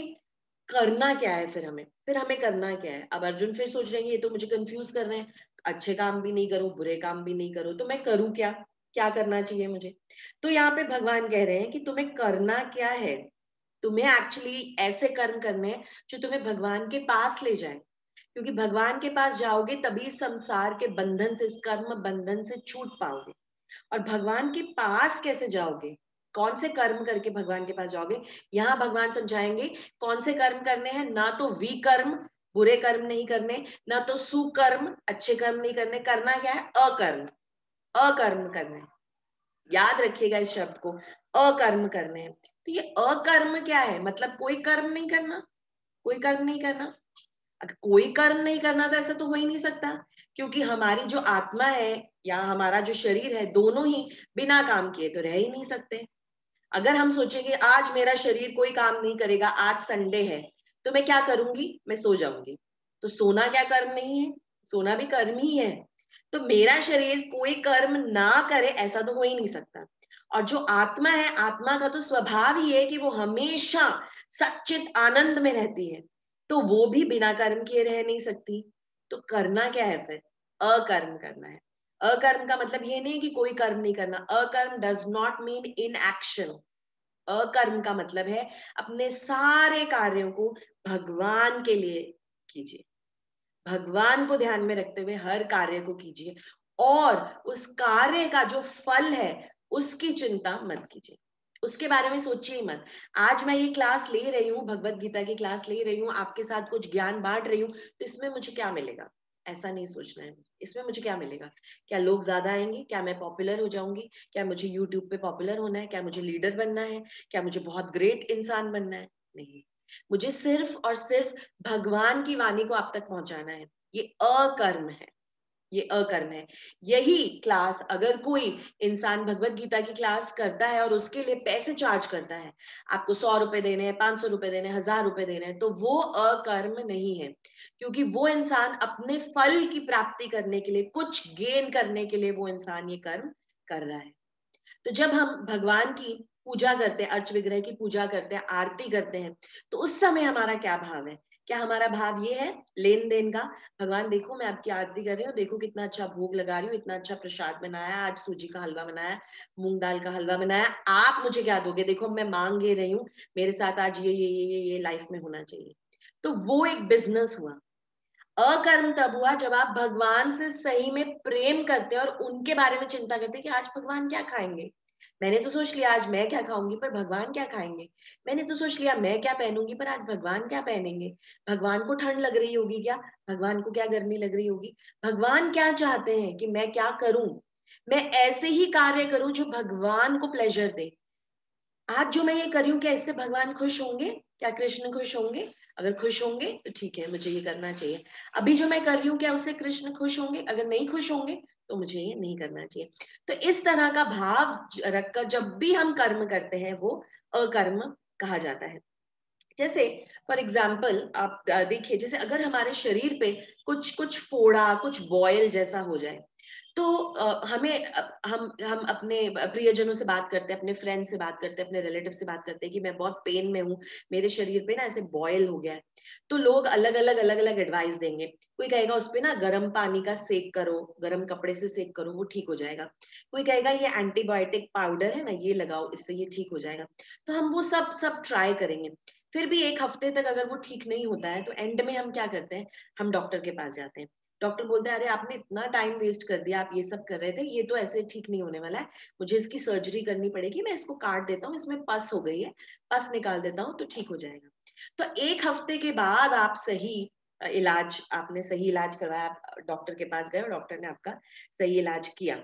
करना क्या है फिर हमें? फिर हमें करना क्या है? अब अर्जुन फिर सोच रहे हैं ये तो मुझे कंफ्यूज कर रहे हैं, अच्छे काम भी नहीं करूं, बुरे काम भी नहीं करूं, तो मैं करूं क्या? क्या करना चाहिए मुझे? तो यहाँ पे भगवान कह रहे हैं कि तुम्हें करना क्या है। तुम्हें एक्चुअली ऐसे कर्म करने हैं जो तुम्हें भगवान के पास ले जाए, क्योंकि भगवान के पास जाओगे तभी संसार के बंधन से, इस कर्म बंधन से छूट पाओगे। और भगवान के पास कैसे जाओगे? कौन से कर्म करके भगवान के पास जाओगे? यहाँ भगवान समझाएंगे कौन से कर्म करने हैं। ना तो विकर्म, बुरे कर्म नहीं करने, ना तो सुकर्म, अच्छे कर्म नहीं करने। करना क्या है? अकर्म, अकर्म करने। याद रखिएगा इस शब्द को, अकर्म करने हैं। तो ये अकर्म क्या है? मतलब कोई कर्म नहीं करना, कोई कर्म नहीं करना। अगर कोई कर्म नहीं करना तो ऐसा तो हो ही नहीं सकता, क्योंकि हमारी जो आत्मा है या हमारा जो शरीर है, दोनों ही बिना काम किए तो रह ही नहीं सकते। अगर हम सोचेंगे आज मेरा शरीर कोई काम नहीं करेगा, आज संडे है, तो मैं क्या करूंगी? मैं सो जाऊंगी। तो सोना क्या कर्म नहीं है? सोना भी कर्म ही है। तो मेरा शरीर कोई कर्म ना करे ऐसा तो हो ही नहीं सकता। और जो आत्मा है, आत्मा का तो स्वभाव ही है कि वो हमेशा सच्चित आनंद में रहती है, तो वो भी बिना कर्म किए रह नहीं सकती। तो करना क्या है फिर? अकर्म करना है। अकर्म का मतलब ये नहीं कि कोई कर्म नहीं करना। अकर्म does not mean in action. अकर्म का मतलब है अपने सारे कार्यों को भगवान के लिए कीजिए, भगवान को ध्यान में रखते हुए हर कार्य को कीजिए, और उस कार्य का जो फल है उसकी चिंता मत कीजिए, उसके बारे में सोचिए ही मत। आज मैं ये क्लास ले रही हूँ, भगवत गीता की क्लास ले रही हूँ, आपके साथ कुछ ज्ञान बांट रही हूँ, तो इसमें मुझे क्या मिलेगा? ऐसा नहीं सोचना है। इसमें मुझे क्या मिलेगा? क्या लोग ज्यादा आएंगे? क्या मैं पॉपुलर हो जाऊंगी? क्या मुझे यूट्यूब पे पॉपुलर होना है? क्या मुझे लीडर बनना है? क्या मुझे बहुत ग्रेट इंसान बनना है? नहीं, मुझे सिर्फ और सिर्फ भगवान की वाणी को आप तक पहुंचाना है। ये अकर्म है, ये अकर्म है। यही क्लास अगर कोई इंसान भगवत गीता की क्लास करता है और उसके लिए पैसे चार्ज करता है, आपको 100 रुपए देने हैं, 500 रुपए देने हैं, 1000 रुपए देने हैं, तो वो अकर्म नहीं है, क्योंकि वो इंसान अपने फल की प्राप्ति करने के लिए, कुछ गेन करने के लिए वो इंसान ये कर्म कर रहा है। तो जब हम भगवान की पूजा करते हैं, अर्च विग्रह की पूजा करते हैं, आरती करते हैं, तो उस समय हमारा क्या भाव है? क्या हमारा भाव ये है लेन देन का? भगवान देखो मैं आपकी आरती कर रही हूँ, देखो कितना अच्छा भोग लगा रही हूँ, इतना अच्छा प्रसाद बनाया, आज सूजी का हलवा बनाया, मूंग दाल का हलवा बनाया, आप मुझे क्या दोगे? देखो मैं मांग ये रही हूँ, मेरे साथ आज ये लाइफ में होना चाहिए। तो वो एक बिजनेस हुआ। अकर्म तब हुआ जब आप भगवान से सही में प्रेम करते हैं और उनके बारे में चिंता करते हैं कि आज भगवान क्या खाएंगे। मैंने तो सोच लिया आज मैं क्या खाऊंगी, पर भगवान क्या खाएंगे। मैंने तो सोच लिया मैं क्या पहनूंगी, पर आज भगवान क्या पहनेंगे। भगवान को ठंड लग रही होगी क्या, भगवान को क्या गर्मी लग रही होगी, भगवान क्या चाहते हैं कि मैं क्या करूं। मैं ऐसे ही कार्य करूं जो भगवान को प्लेजर दे। आज जो मैं ये कर रही हूँ क्या इससे भगवान खुश होंगे, क्या कृष्ण खुश होंगे? अगर खुश होंगे तो ठीक है, मुझे ये करना चाहिए। अभी जो मैं कर रही हूँ क्या उससे कृष्ण खुश होंगे? अगर नहीं खुश होंगे तो मुझे ये नहीं करना चाहिए। तो इस तरह का भाव रखकर जब भी हम कर्म करते हैं वो अकर्म कहा जाता है। जैसे फॉर एग्जाम्पल आप देखिए, जैसे अगर हमारे शरीर पे कुछ कुछ फोड़ा, कुछ बॉयल जैसा हो जाए, तो हमें हम अपने प्रियजनों से बात करते हैं, अपने फ्रेंड से बात करते हैं, अपने रिलेटिव से बात करते हैं कि मैं बहुत पेन में हूँ, मेरे शरीर पे ना ऐसे बॉयल हो गया है। तो लोग अलग अलग एडवाइस देंगे। कोई कहेगा उस पे ना गर्म पानी का सेक करो, गर्म कपड़े से सेक करो, वो ठीक हो जाएगा। कोई कहेगा ये एंटीबायोटिक पाउडर है ना, ये लगाओ, इससे ये ठीक हो जाएगा। तो हम वो सब सब ट्राई करेंगे। फिर भी एक हफ्ते तक अगर वो ठीक नहीं होता है तो एंड में हम क्या करते हैं, हम डॉक्टर के पास जाते हैं। डॉक्टर बोलते हैं अरे आपने इतना टाइम वेस्ट कर दिया, आप ये सब कर रहे थे, ये तो ऐसे ठीक नहीं होने वाला है, मुझे इसकी सर्जरी करनी पड़ेगी, मैं इसको काट देता हूँ, इसमें पस हो गई है, पस निकाल देता हूँ तो ठीक हो जाएगा। तो एक हफ्ते के बाद आप सही इलाज, आपने सही इलाज करवाया, आप डॉक्टर के पास गए और डॉक्टर ने आपका सही इलाज किया।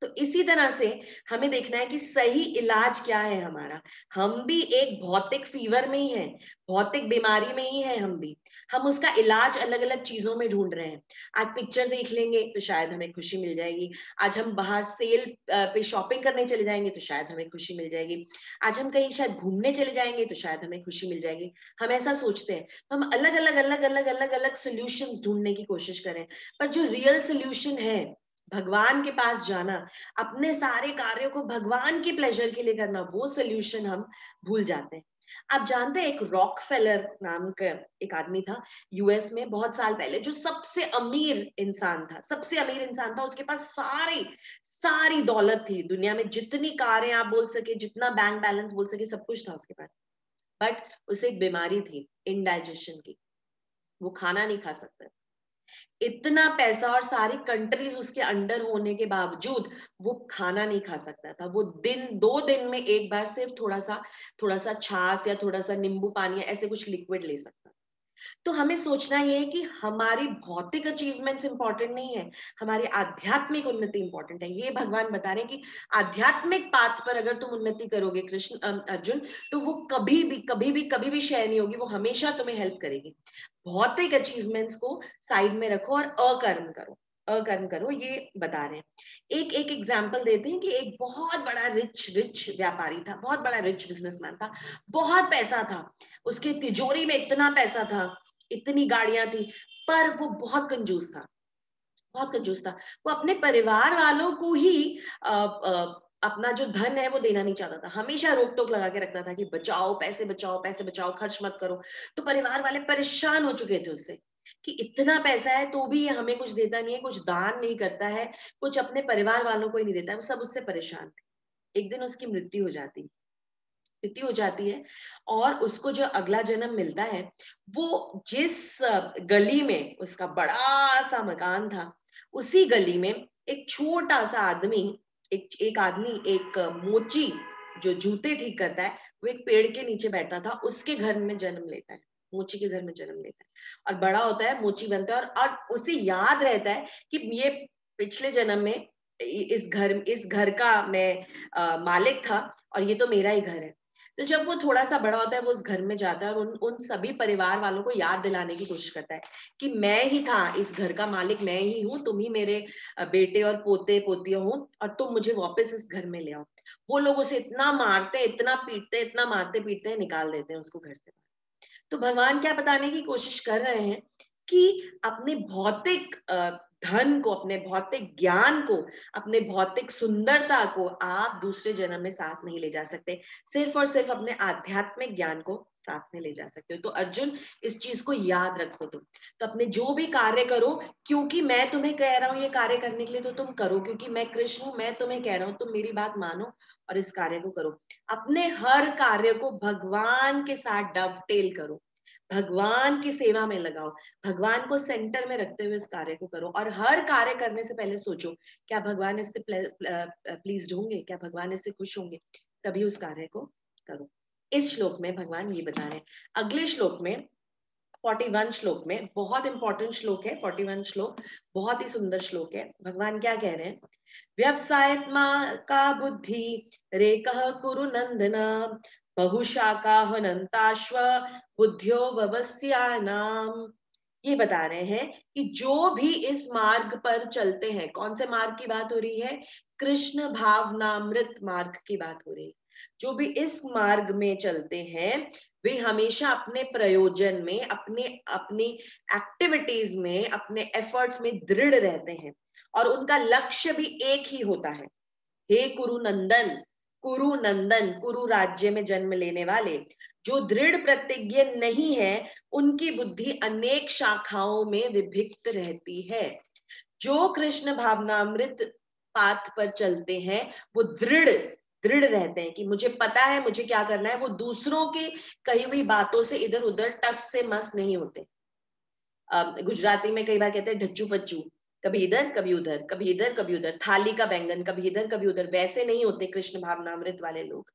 तो इसी तरह से हमें देखना है कि सही इलाज क्या है हमारा। हम भी एक भौतिक फीवर में ही हैं, भौतिक बीमारी में ही हैं हम भी। हम उसका इलाज अलग अलग चीजों में ढूंढ रहे हैं। आज पिक्चर देख लेंगे तो शायद हमें खुशी मिल जाएगी। आज हम बाहर सेल पे शॉपिंग करने चले जाएंगे तो शायद हमें खुशी मिल जाएगी। आज हम कहीं शायद घूमने चले जाएंगे तो शायद हमें खुशी मिल जाएगी। हम ऐसा सोचते हैं, तो हम अलग अलग सोल्यूशंस ढूंढने की कोशिश करें। पर जो रियल सोल्यूशन है, भगवान के पास जाना, अपने सारे कार्यों को भगवान के प्लेजर के लिए करना, वो सोल्यूशन हम भूल जाते हैं। आप जानते हैं एक रॉकफेलर नाम का एक आदमी था यूएस में बहुत साल पहले, जो सबसे अमीर इंसान था, सबसे अमीर इंसान था। उसके पास सारी सारी दौलत थी, दुनिया में जितनी कारें आप बोल सके, जितना बैंक बैलेंस बोल सके, सब कुछ था उसके पास। बट उसे एक बीमारी थी, इंडाइजेशन की। वो खाना नहीं खा सकता। इतना पैसा और सारी कंट्रीज उसके अंडर होने के बावजूद वो खाना नहीं खा सकता था। वो दिन 2 दिन में एक बार सिर्फ थोड़ा सा छाछ या थोड़ा सा नींबू पानी या ऐसे कुछ लिक्विड ले सकता। तो हमें सोचना ये है कि हमारी भौतिक अचीवमेंट्स इंपॉर्टेंट नहीं है, हमारी आध्यात्मिक उन्नति इंपॉर्टेंट है। ये भगवान बता रहे हैं कि आध्यात्मिक पाथ पर अगर तुम उन्नति करोगे कृष्ण अर्जुन, तो वो कभी भी शेयर नहीं होगी, वो हमेशा तुम्हें हेल्प करेगी। भौतिक अचीवमेंट्स को साइड में रखो और अकर्म करो, अकर्म करो, ये बता रहे हैं। एक एक एग्जाम्पल देते हैं कि एक बहुत बड़ा रिच रिच व्यापारी था, बहुत बड़ा रिच बिजनेसमैन था, बहुत पैसा था, उसकी तिजोरी में इतना पैसा था, इतनी गाड़ियां थी, पर वो बहुत कंजूस था, बहुत कंजूस था। वो अपने परिवार वालों को ही अपना जो धन है वो देना नहीं चाहता था, हमेशा रोक टोक लगा के रखता था कि बचाओ पैसे, बचाओ पैसे, बचाओ, खर्च मत करो। तो परिवार वाले परेशान हो चुके थे उससे कि इतना पैसा है तो भी ये हमें कुछ देता नहीं है, कुछ दान नहीं करता है, कुछ अपने परिवार वालों को ही नहीं देता है। वो सब उससे परेशान थे। एक दिन उसकी मृत्यु हो जाती है और उसको जो अगला जन्म मिलता है, वो जिस गली में उसका बड़ा सा मकान था, उसी गली में एक छोटा सा आदमी, एक आदमी, एक मोची जो जूते ठीक करता है, वो एक पेड़ के नीचे बैठा था, उसके घर में जन्म लेता है, मोची के घर में जन्म लेता है और बड़ा होता है, मोची बनता है। और उसे याद रहता है कि ये पिछले जन्म में इस घर का मैं मालिक था और ये तो मेरा ही घर है। तो जब वो थोड़ा सा बड़ा होता है, वो उस घर में जाता है और उन सभी परिवार वालों को याद दिलाने की कोशिश करता है कि मैं ही था इस घर का मालिक, मैं ही हूँ, तुम ही मेरे बेटे और पोते पोतियां हो और तुम मुझे वापस इस घर में ले आओ। वो लोग उसे इतना मारते, इतना पीटते, इतना मारते पीटते निकाल देते हैं उसको घर से। तो भगवान क्या बताने की कोशिश कर रहे हैं कि अपने भौतिक धन को, अपने भौतिक ज्ञान को, अपने भौतिक सुंदरता को आप दूसरे जन्म में साथ नहीं ले जा सकते। सिर्फ और सिर्फ अपने आध्यात्मिक ज्ञान को साथ में ले जा सकते हो। तो अर्जुन इस चीज को याद रखो तुम। तो अपने जो भी कार्य करो, क्योंकि मैं तुम्हें कह रहा हूँ ये कार्य करने के लिए, तो तुम करो, क्योंकि मैं कृष्ण हूँ, मैं तुम्हें कह रहा हूँ, तुम मेरी बात मानो और इस कार्य को करो। अपने हर कार्य को भगवान के साथ डवटेल करो, भगवान की सेवा में लगाओ, भगवान को सेंटर में रखते हुए इस कार्य को करो। और हर कार्य करने से पहले सोचो, क्या भगवान इससे प्लीज्ड होंगे, क्या भगवान इससे खुश होंगे, तभी उस कार्य को करो। इस श्लोक में भगवान ये बता रहे हैं। अगले श्लोक में 41 श्लोक में, बहुत इंपॉर्टेंट श्लोक है 41 श्लोक, बहुत ही सुंदर श्लोक है। भगवान क्या कह रहे हैं? व्यवसायत्मा का बुद्धि रेकः कुरु नंदन, बहुशाखा हनंताश्व बुद्धियो ववस्यानाम। ये बता रहे हैं कि जो भी इस मार्ग पर चलते हैं, कौन से मार्ग की बात हो रही है? कृष्ण भावनामृत मार्ग की बात हो रही है। जो भी इस मार्ग में चलते हैं वे हमेशा अपने प्रयोजन में, अपने अपनी एक्टिविटीज में, अपने एफर्ट्स में दृढ़ रहते हैं और उनका लक्ष्य भी एक ही होता है। हे कुरु नंदन, कुरु नंदन, कुरु राज्य में जन्म लेने वाले जो दृढ़ प्रतिज्ञ नहीं है, उनकी बुद्धि अनेक शाखाओं में विभक्त रहती है। जो कृष्ण भावनामृत पाथ पर चलते हैं वो दृढ़ दृढ़ रहते हैं कि मुझे पता है मुझे क्या करना है। वो दूसरों की कही हुई बातों से इधर उधर टस से मस नहीं होते। गुजराती में कई बार कहते हैं ढच्चू पच्चू, कभी इधर कभी उधर, कभी इधर कभी उधर, थाली का बैंगन, कभी इधर कभी उधर। वैसे नहीं होते कृष्ण भावनामृत वाले लोग।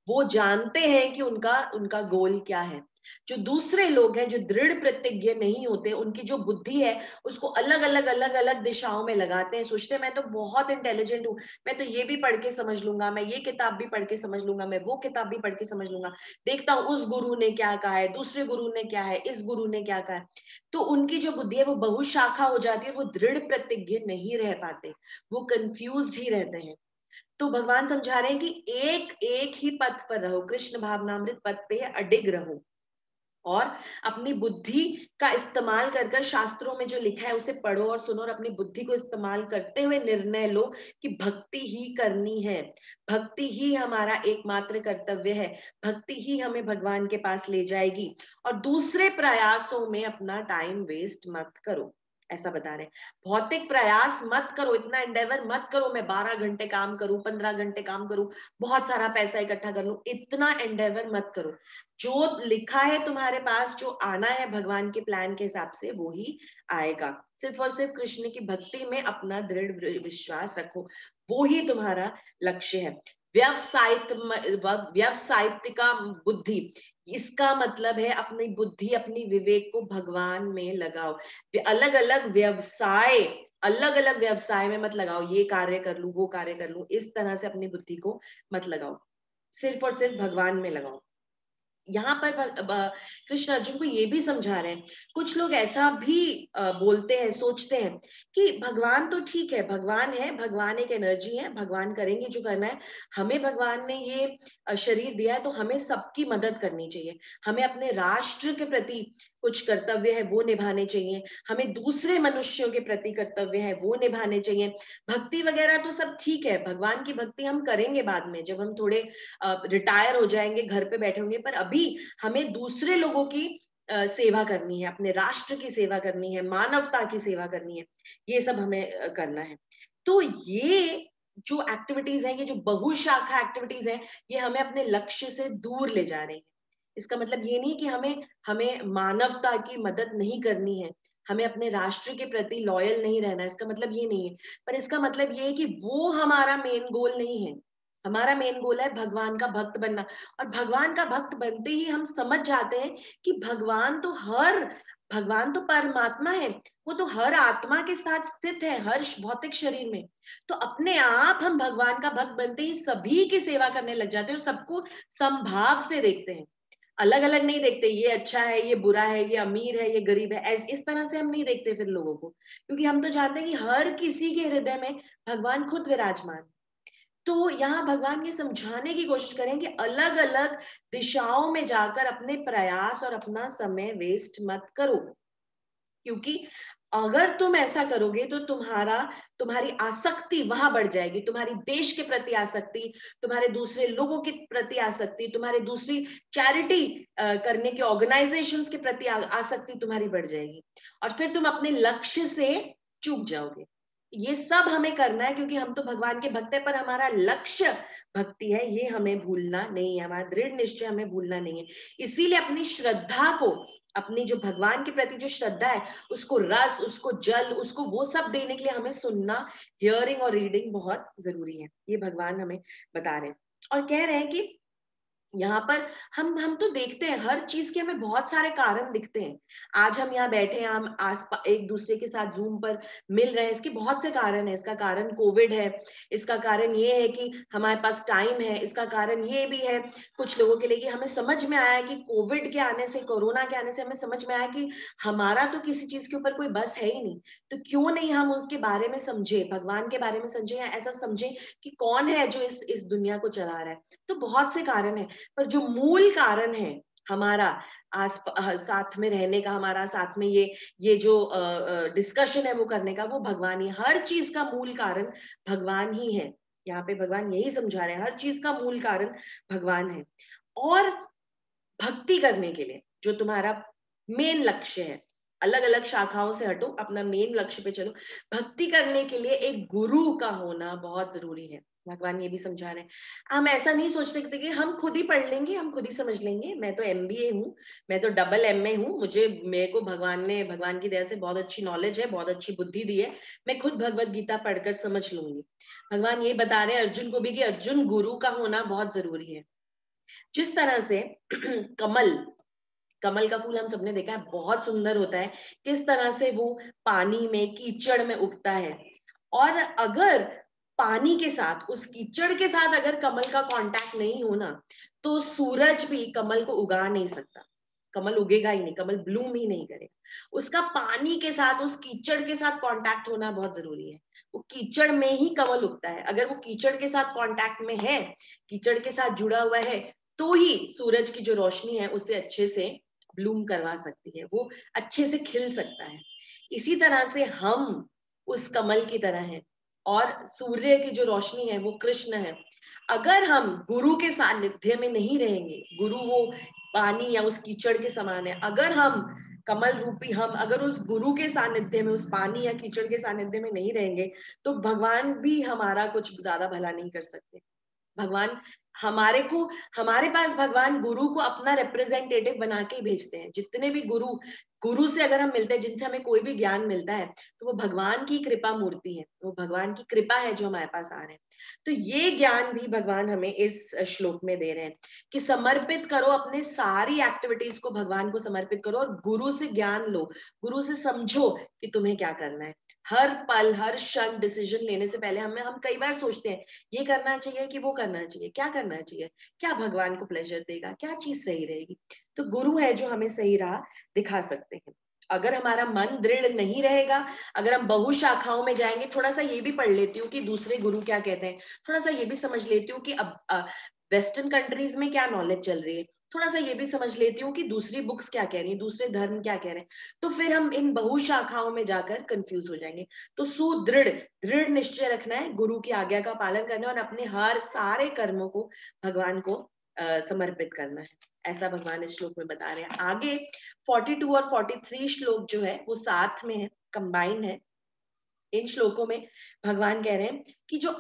वो जानते हैं कि उनका उनका गोल क्या है। जो दूसरे लोग हैं, जो दृढ़ प्रतिज्ञ नहीं होते, उनकी जो बुद्धि है उसको अलग अलग अलग अलग दिशाओं में लगाते हैं। सोचते हैं मैं तो बहुत इंटेलिजेंट हूँ, मैं तो ये भी पढ़ के समझ लूंगा, मैं ये किताब भी पढ़ के समझ लूंगा, मैं वो किताब भी पढ़ के समझ लूंगा, देखता हूँ उस गुरु ने क्या कहा है, दूसरे गुरु ने क्या है, इस गुरु ने क्या कहा है। तो उनकी जो बुद्धि है वो बहुशाखा हो जाती है, वो दृढ़ प्रतिज्ञ नहीं रह पाते, वो कंफ्यूज ही रहते हैं। तो भगवान समझा रहे हैं कि एक एक ही पथ पर रहो, कृष्ण भावनामृत पथ पे अडिग रहो और अपनी बुद्धि का इस्तेमाल कर कर शास्त्रों में जो लिखा है उसे पढ़ो और सुनो और अपनी बुद्धि को इस्तेमाल करते हुए निर्णय लो कि भक्ति ही करनी है, भक्ति ही हमारा एकमात्र कर्तव्य है, भक्ति ही हमें भगवान के पास ले जाएगी। और दूसरे प्रयासों में अपना टाइम वेस्ट मत करो, ऐसा बता रहे हैं। भौतिक प्रयास मत करो, इतना एंडेवर मत करो मैं 12 घंटे काम करूं, 15 घंटे काम करूं, बहुत सारा पैसा इकट्ठा कर लूं, इतना एंडेवर मत करो। जो लिखा है तुम्हारे पास, जो आना है भगवान के प्लान के हिसाब से, वो ही आएगा। सिर्फ और सिर्फ कृष्ण की भक्ति में अपना दृढ़ विश्वास रखो, वो ही तुम्हारा लक्ष्य है। व्यवसायिका बुद्धि, इसका मतलब है अपनी बुद्धि, अपनी विवेक को भगवान में लगाओ। अलग अलग व्यवसाय, अलग अलग व्यवसाय में मत लगाओ, ये कार्य कर लूं वो कार्य कर लूं, इस तरह से अपनी बुद्धि को मत लगाओ, सिर्फ और सिर्फ भगवान में लगाओ। यहाँ पर कृष्ण अर्जुन को ये भी समझा रहे हैं। कुछ लोग ऐसा भी बोलते हैं, सोचते हैं कि भगवान तो ठीक है, भगवान है, भगवान एक एनर्जी है, भगवान करेंगे जो करना है, हमें भगवान ने ये शरीर दिया है तो हमें सबकी मदद करनी चाहिए, हमें अपने राष्ट्र के प्रति कुछ कर्तव्य है वो निभाने चाहिए, हमें दूसरे मनुष्यों के प्रति कर्तव्य है वो निभाने चाहिए। भक्ति वगैरह तो सब ठीक है, भगवान की भक्ति हम करेंगे बाद में, जब हम थोड़े रिटायर हो जाएंगे, घर पे बैठे होंगे, पर अभी हमें दूसरे लोगों की सेवा करनी है, अपने राष्ट्र की सेवा करनी है, मानवता की सेवा करनी है, ये सब हमें करना है। तो ये जो एक्टिविटीज हैं, ये जो बहुशाखा एक्टिविटीज हैं, ये हमें अपने लक्ष्य से दूर ले जा रही हैं। इसका मतलब ये नहीं कि हमें हमें मानवता की मदद नहीं करनी है, हमें अपने राष्ट्र के प्रति लॉयल नहीं रहना, इसका मतलब ये नहीं है। पर इसका मतलब ये है कि वो हमारा मेन गोल नहीं है। हमारा मेन गोल है भगवान का भक्त बनना। और भगवान का भक्त बनते ही हम समझ जाते हैं कि भगवान तो परमात्मा है, वो तो हर आत्मा के साथ स्थित है, हर भौतिक शरीर में। तो अपने आप हम भगवान का भक्त बनते ही सभी की सेवा करने लग जाते हैं और सबको समभाव से देखते हैं, अलग अलग नहीं देखते, ये अच्छा है ये बुरा है, ये अमीर है ये गरीब है, इस तरह से हम नहीं देखते फिर लोगों को, क्योंकि हम तो जानते हैं कि हर किसी के हृदय में भगवान खुद विराजमान। तो यहाँ भगवान ये समझाने की कोशिश करें कि अलग अलग दिशाओं में जाकर अपने प्रयास और अपना समय वेस्ट मत करो। क्योंकि अगर तुम ऐसा करोगे तो तुम्हारी आसक्ति वहां बढ़ जाएगी, तुम्हारी देश के प्रति आसक्ति, तुम्हारे दूसरे लोगों के प्रति आसक्ति, तुम्हारे दूसरी चैरिटी करने के ऑर्गेनाइजेशंस के प्रति आसक्ति तुम्हारी बढ़ जाएगी, और फिर तुम अपने लक्ष्य से चूक जाओगे। ये सब हमें करना है क्योंकि हम तो भगवान के भक्त हैं, पर हमारा लक्ष्य भक्ति है, ये हमें भूलना नहीं है, हमारा दृढ़ निश्चय हमें भूलना नहीं है। इसीलिए अपनी श्रद्धा को, अपनी जो भगवान के प्रति जो श्रद्धा है, उसको रस, उसको जल, उसको वो सब देने के लिए हमें सुनना, हियरिंग और रीडिंग बहुत जरूरी है। ये भगवान हमें बता रहे हैं और कह रहे हैं कि यहाँ पर हम तो देखते हैं हर चीज के हमें बहुत सारे कारण दिखते हैं। आज हम यहाँ बैठे हैं, हम एक दूसरे के साथ जूम पर मिल रहे हैं, इसके बहुत से कारण है। इसका कारण कोविड है, इसका कारण ये है कि हमारे पास टाइम है, इसका कारण ये भी है कुछ लोगों के लिए कि हमें समझ में आया कि कोविड के आने से, कोरोना के आने से हमें समझ में आया कि हमारा तो किसी चीज के ऊपर कोई बस है ही नहीं, तो क्यों नहीं हम उसके बारे में समझे, भगवान के बारे में समझे, या ऐसा समझे कि कौन है जो इस दुनिया को चला रहा है। तो बहुत से कारण है, पर जो मूल कारण है हमारा साथ में रहने का, हमारा साथ में ये जो डिस्कशन है वो करने का, वो भगवान ही, हर चीज का मूल कारण भगवान ही है। यहाँ पे भगवान यही समझा रहे हैं, हर चीज का मूल कारण भगवान है। और भक्ति करने के लिए जो तुम्हारा मेन लक्ष्य है, अलग अलग शाखाओं से हटो, अपना मेन लक्ष्य पे चलो। भक्ति करने के लिए एक गुरु का होना बहुत जरूरी है, भगवान ये भी समझा रहे हैं। हम ऐसा नहीं सोचते कि हम खुद ही पढ़ लेंगे, हम खुद ही समझ लेंगे, मैं तो MBA हूँ, मैं तो डबल MA हूँ, मेरे को भगवान की दया से बहुत अच्छी नॉलेज है, बहुत अच्छी बुद्धि दी है, मैं खुद भगवत गीता पढ़कर समझ लूंगी। भगवान ये बता रहे हैं अर्जुन को भी कि अर्जुन, गुरु का होना बहुत जरूरी है। जिस तरह से कमल का फूल हम सबने देखा है, बहुत सुंदर होता है, किस तरह से वो पानी में, कीचड़ में उगता है, और अगर पानी के साथ, उस कीचड़ के साथ अगर कमल का कांटेक्ट नहीं होना, तो सूरज भी कमल को उगा नहीं सकता, कमल उगेगा ही नहीं, कमल ब्लूम ही नहीं करेगा। उसका पानी के साथ, उस कीचड़ के साथ कांटेक्ट होना बहुत जरूरी है। वो कीचड़ में ही कमल उगता है, अगर वो कीचड़ के साथ कांटेक्ट में है, कीचड़ के साथ जुड़ा हुआ है, तो ही सूरज की जो रोशनी है उसे अच्छे से ब्लूम करवा सकती है, वो अच्छे से खिल सकता है। इसी तरह से हम उस कमल की तरह हैं, और सूर्य की जो रोशनी है वो कृष्ण है। अगर हम गुरु के सानिध्य में नहीं रहेंगे, गुरु वो पानी या उस कीचड़ के समान है, अगर हम कमल रूपी, हम अगर उस गुरु के सानिध्य में, उस पानी या कीचड़ के सानिध्य में नहीं रहेंगे, तो भगवान भी हमारा कुछ ज्यादा भला नहीं कर सकते। भगवान हमारे पास भगवान गुरु को अपना रिप्रेजेंटेटिव बना के ही भेजते हैं। जितने भी गुरु से अगर हम मिलते हैं, जिनसे हमें कोई भी ज्ञान मिलता है, तो वो भगवान की कृपा मूर्ति है, वो भगवान की कृपा है जो हमारे पास आ रहे हैं। तो ये ज्ञान भी भगवान हमें इस श्लोक में दे रहे हैं कि समर्पित करो, अपने सारी एक्टिविटीज को भगवान को समर्पित करो, और गुरु से ज्ञान लो, गुरु से समझो कि तुम्हें क्या करना है। हर पल, हर क्षण डिसीजन लेने से पहले हम कई बार सोचते हैं, ये करना चाहिए कि वो करना चाहिए, क्या करना चाहिए, क्या भगवान को प्लेजर देगा, क्या चीज सही रहेगी। तो गुरु है जो हमें सही राह दिखा सकते हैं। अगर हमारा मन दृढ़ नहीं रहेगा, अगर हम बहुशाखाओं में जाएंगे, थोड़ा सा ये भी पढ़ लेती हूँ कि दूसरे गुरु क्या कहते हैं, थोड़ा सा ये भी समझ लेती हूँ कि अब वेस्टर्न कंट्रीज में क्या नॉलेज चल रही है, थोड़ा सा ये भी समझ लेती हूँ कि दूसरी बुक्स क्या कह रही है, दूसरे धर्म क्या कह रहे हैं, तो फिर हम इन बहुशाखाओं में जाकर कंफ्यूज हो जाएंगे। तो दृढ़ निश्चय रखना है, गुरु की आज्ञा का पालन करना है, और अपने हर सारे कर्मों को भगवान को समर्पित करना है। ऐसा भगवान इस श्लोक में बता रहे हैं। आगे 42 और 43 श्लोक जो है वो साथ में है, कंबाइन है। इन श्लोकों में भगवान कह रहे हैं कि जो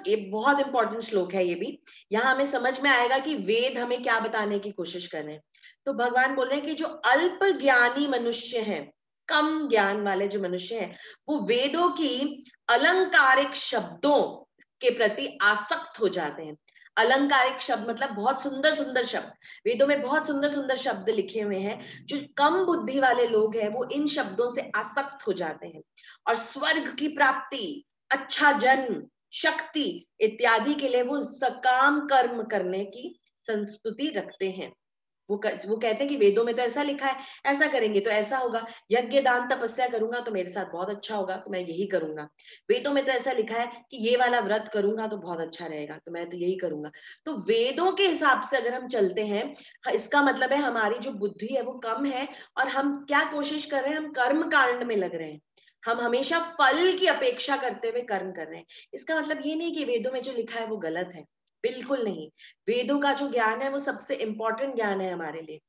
ये बहुत इंपॉर्टेंट श्लोक है, ये भी यहाँ हमें समझ में आएगा कि वेद हमें क्या बताने की कोशिश कर रहे हैं। तो भगवान बोल रहे हैं कि जो अल्प ज्ञानी मनुष्य हैं, कम ज्ञान वाले जो मनुष्य हैं, वो वेदों की अलंकारिक शब्दों के प्रति आसक्त हो जाते हैं। अलंकारिक शब्द मतलब बहुत सुंदर सुंदर शब्द, वेदों में बहुत सुंदर सुंदर शब्द लिखे हुए हैं। जो कम बुद्धि वाले लोग हैं वो इन शब्दों से आसक्त हो जाते हैं, और स्वर्ग की प्राप्ति, अच्छा जन्म, शक्ति इत्यादि के लिए वो सकाम कर्म करने की संस्तुति रखते हैं। वो कहते हैं कि वेदों में तो ऐसा लिखा है, ऐसा करेंगे तो ऐसा होगा, यज्ञ दान तपस्या करूंगा तो मेरे साथ बहुत अच्छा होगा, तो मैं यही करूंगा। वेदों में तो ऐसा लिखा है कि ये वाला व्रत करूंगा तो बहुत अच्छा रहेगा, तो मैं तो यही करूंगा। तो वेदों के हिसाब से अगर हम चलते हैं, इसका मतलब है हमारी जो बुद्धि है वो कम है, और हम क्या कोशिश कर रहे हैं, हम कर्म कांड में लग रहे हैं। हम हमेशा फल की अपेक्षा करते हुए कर्म कर रहे हैं। इसका मतलब ये नहीं कि वेदों में जो लिखा है वो गलत है, बिल्कुल नहीं। वेदों का जो ज्ञान है वो सबसे इंपॉर्टेंट ज्ञान है हमारे लिए।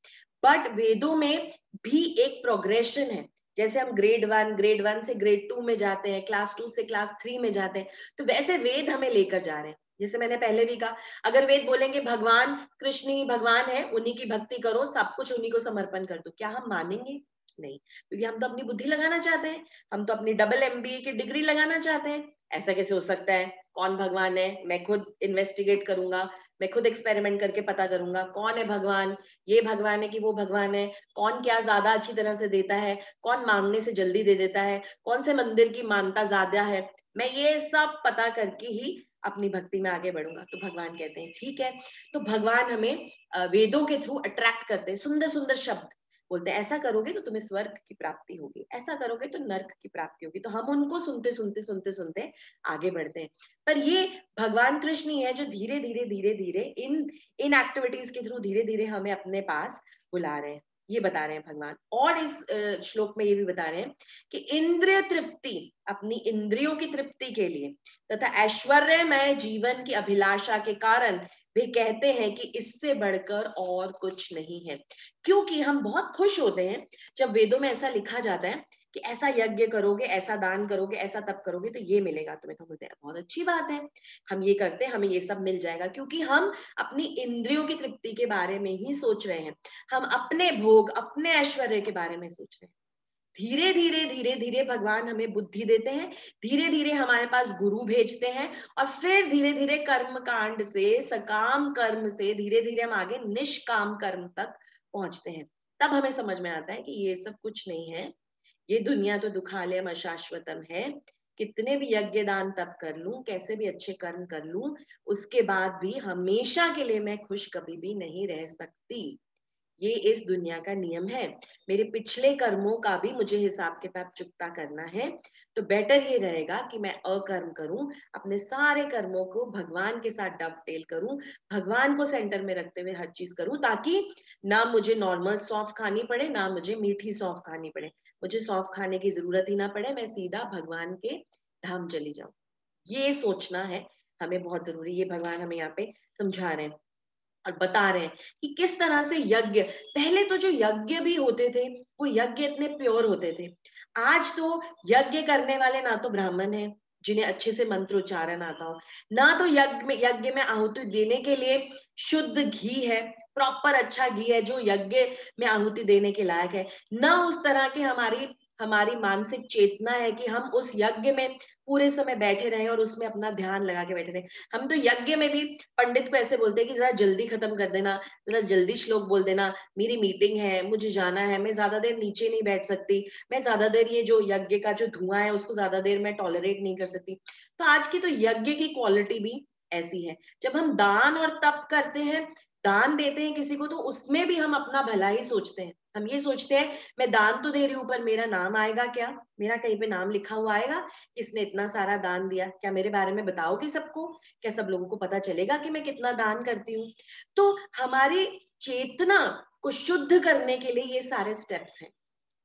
बट वेदों में भी एक प्रोग्रेशन है। जैसे हम ग्रेड वन से ग्रेड 2 में जाते हैं, क्लास 2 से क्लास 3 में जाते हैं, तो वैसे वेद हमें लेकर जा रहे हैं। जैसे मैंने पहले भी कहा, अगर वेद बोलेंगे भगवान कृष्ण ही भगवान है, उन्हीं की भक्ति करो, सब कुछ उन्हीं को समर्पण कर दो, क्या हम मानेंगे? नहीं, क्योंकि हम तो अपनी बुद्धि लगाना चाहते हैं, हम तो अपनी डबल MBA की डिग्री लगाना चाहते हैं। ऐसा कैसे हो सकता है? कौन भगवान है? मैं खुद इन्वेस्टिगेट करूंगा, मैं खुद एक्सपेरिमेंट करके पता करूंगा कौन है भगवान, ये भगवान है कि वो भगवान है, कौन क्या ज्यादा अच्छी तरह से देता है, कौन मांगने से जल्दी दे देता है, कौन से मंदिर की मानता ज्यादा है। मैं ये सब पता करके ही अपनी भक्ति में आगे बढ़ूंगा। तो भगवान कहते हैं ठीक है। तो भगवान हमें वेदों के थ्रू अट्रैक्ट करते हैं, सुंदर सुंदर शब्द बोलते हैं, ऐसा करोगे तो तुम्हें स्वर्ग की प्राप्ति होगी, ऐसा करोगे तो नर्क की प्राप्ति होगी। तो हम उनको सुनते सुनते सुनते सुनते आगे बढ़ते हैं। पर ये भगवान कृष्ण ही है जो धीरे धीरे धीरे धीरे इन एक्टिविटीज के थ्रू धीरे धीरे हमें अपने पास बुला रहे हैं, ये बता रहे हैं भगवान। और इस श्लोक में ये भी बता रहे हैं कि इंद्रिय तृप्ति, अपनी इंद्रियों की तृप्ति के लिए तथा ऐश्वर्यमय जीवन की अभिलाषा के कारण वे कहते हैं कि इससे बढ़कर और कुछ नहीं है। क्योंकि हम बहुत खुश होते हैं जब वेदों में ऐसा लिखा जाता है कि ऐसा यज्ञ करोगे, ऐसा दान करोगे, ऐसा तप करोगे तो ये मिलेगा तुम्हें। तो बोलते हैं बहुत अच्छी बात है, हम ये करते हैं, हमें ये सब मिल जाएगा, क्योंकि हम अपनी इंद्रियों की तृप्ति के बारे में ही सोच रहे हैं, हम अपने भोग, अपने ऐश्वर्य के बारे में सोच रहे हैं। धीरे धीरे धीरे धीरे भगवान हमें बुद्धि देते हैं, धीरे धीरे हमारे पास गुरु भेजते हैं, और फिर धीरे धीरे कर्म कांड से, सकाम कर्म से धीरे धीरे हम आगे निष्काम कर्म तक पहुंचते हैं। तब हमें समझ में आता है कि ये सब कुछ नहीं है, ये दुनिया तो दुखालयम अशाश्वतम है। कितने भी यज्ञ दान तप कर लूं, कैसे भी अच्छे कर्म कर लूं, उसके बाद भी हमेशा के लिए मैं खुश कभी भी नहीं रह सकती। ये इस दुनिया का नियम है। मेरे पिछले कर्मों का भी मुझे हिसाब किताब चुकता करना है। तो बेटर ये रहेगा कि मैं अकर्म करूं, अपने सारे कर्मों को भगवान के साथ डवटेल करूं, भगवान को सेंटर में रखते हुए हर चीज करूं, ताकि ना मुझे नॉर्मल सौंफ खानी पड़े, ना मुझे मीठी सौंफ खानी पड़े। मुझे सौंफ खाने की जरूरत ही ना पड़े, मैं सीधा भगवान के धाम चली जाऊं। ये सोचना है हमें बहुत जरूरी। ये भगवान हमें यहाँ पे समझा रहे हैं और बता रहे हैं कि किस तरह से यज्ञ, पहले तो जो यज्ञ भी होते थे वो यज्ञ इतने प्योर होते थे। आज तो यज्ञ करने वाले ना तो ब्राह्मण है जिन्हें अच्छे से मंत्र उच्चारण आता हो, ना तो यज्ञ में आहुति देने के लिए शुद्ध घी है, प्रॉपर अच्छा घी है जो यज्ञ में आहुति देने के लायक है, ना उस तरह की हमारी हमारी मानसिक चेतना है कि हम उस यज्ञ में पूरे समय बैठे रहे और उसमें अपना ध्यान लगा के बैठे रहे। हम तो यज्ञ में भी पंडित को ऐसे बोलते हैं कि जरा जल्दी खत्म कर देना, जरा जल्दी श्लोक बोल देना, मेरी मीटिंग है, मुझे जाना है, मैं ज्यादा देर नीचे नहीं बैठ सकती, मैं ज्यादा देर ये जो यज्ञ का जो धुआं है उसको ज्यादा देर मैं टॉलरेट नहीं कर सकती। तो आज की तो यज्ञ की क्वालिटी भी ऐसी है। जब हम दान और तप करते हैं, दान देते हैं किसी को, तो उसमें भी हम अपना भला ही सोचते हैं। हम ये सोचते हैं मैं दान तो दे रही हूँ पर मेरा नाम आएगा क्या, मेरा कहीं पे नाम लिखा हुआ आएगा, किसने इतना सारा दान दिया, क्या मेरे बारे में बताओगे सबको, क्या सब लोगों को पता चलेगा कि मैं कितना दान करती हूँ। तो हमारी चेतना को शुद्ध करने के लिए ये सारे स्टेप्स हैं।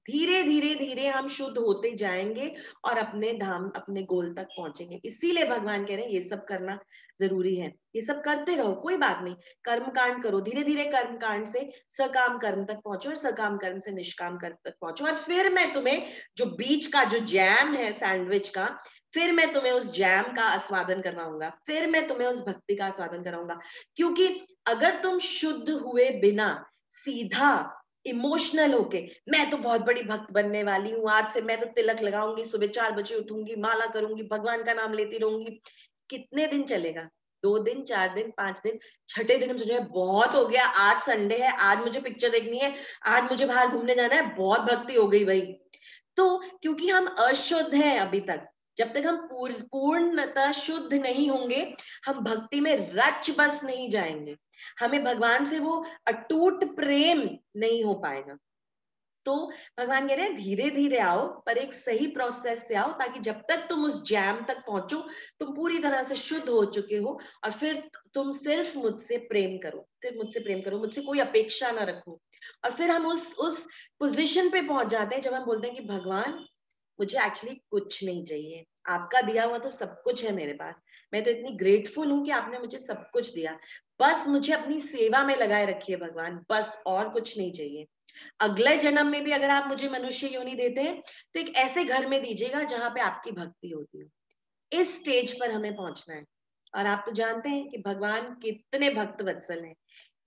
धीरे धीरे धीरे हम शुद्ध होते जाएंगे और अपने धाम, अपने गोल तक पहुंचेंगे। इसीलिए भगवान कह रहे हैं ये सब करना जरूरी है, ये सब करते रहो, कोई बात नहीं, कर्म कांड करो, धीरे धीरे कर्म कांड से सकाम कर्म तक पहुंचो, और सकाम कर्म से निष्काम कर्म तक पहुंचो, और फिर मैं तुम्हें जो बीच का जो जैम है सैंडविच का, फिर मैं तुम्हें उस जैम का आस्वादन करवाऊंगा, फिर मैं तुम्हें उस भक्ति का आस्वादन कराऊंगा। क्योंकि अगर तुम शुद्ध हुए बिना सीधा इमोशनल होके मैं तो बहुत बड़ी भक्त बनने वाली हूँ, आज से मैं तो तिलक लगाऊंगी, सुबह 4 बजे उठूंगी, माला करूंगी, भगवान का नाम लेती रहूंगी, कितने दिन चलेगा? 2 दिन, 4 दिन, 5 दिन, छठे दिन हम सोच रहे हैं बहुत हो गया, आज संडे है, आज मुझे पिक्चर देखनी है, आज मुझे बाहर घूमने जाना है, बहुत भक्ति हो गई भाई। तो क्योंकि हम अशुद्ध हैं अभी तक, जब तक हम पूर्णतः शुद्ध नहीं होंगे, हम भक्ति में रच बस नहीं जाएंगे, हमें भगवान से वो अटूट प्रेम नहीं हो पाएगा। तो भगवान कह रहे हैं धीरे धीरे आओ, पर एक सही प्रोसेस से आओ, ताकि जब तक तुम उस जैम तक पहुंचो, तुम पूरी तरह से शुद्ध हो चुके हो, और फिर तुम सिर्फ मुझसे प्रेम करो, सिर्फ मुझसे प्रेम करो, मुझसे कोई अपेक्षा ना रखो। और फिर हम उस पोजीशन पे पहुंच जाते हैं जब हम बोलते हैं कि भगवान, मुझे एक्चुअली कुछ नहीं चाहिए, आपका दिया हुआ तो सब कुछ है मेरे पास, मैं तो इतनी ग्रेटफुल हूं कि आपने मुझे सब कुछ दिया, बस मुझे अपनी सेवा में लगाए रखिए भगवान, बस और कुछ नहीं चाहिए। अगले जन्म में भी अगर आप मुझे मनुष्य योनि देते हैं, तो एक ऐसे घर में दीजिएगा जहां पे आपकी भक्ति होती है। इस स्टेज पर हमें पहुंचना है। और आप तो जानते हैं कि भगवान कितने भक्त वत्सल हैं।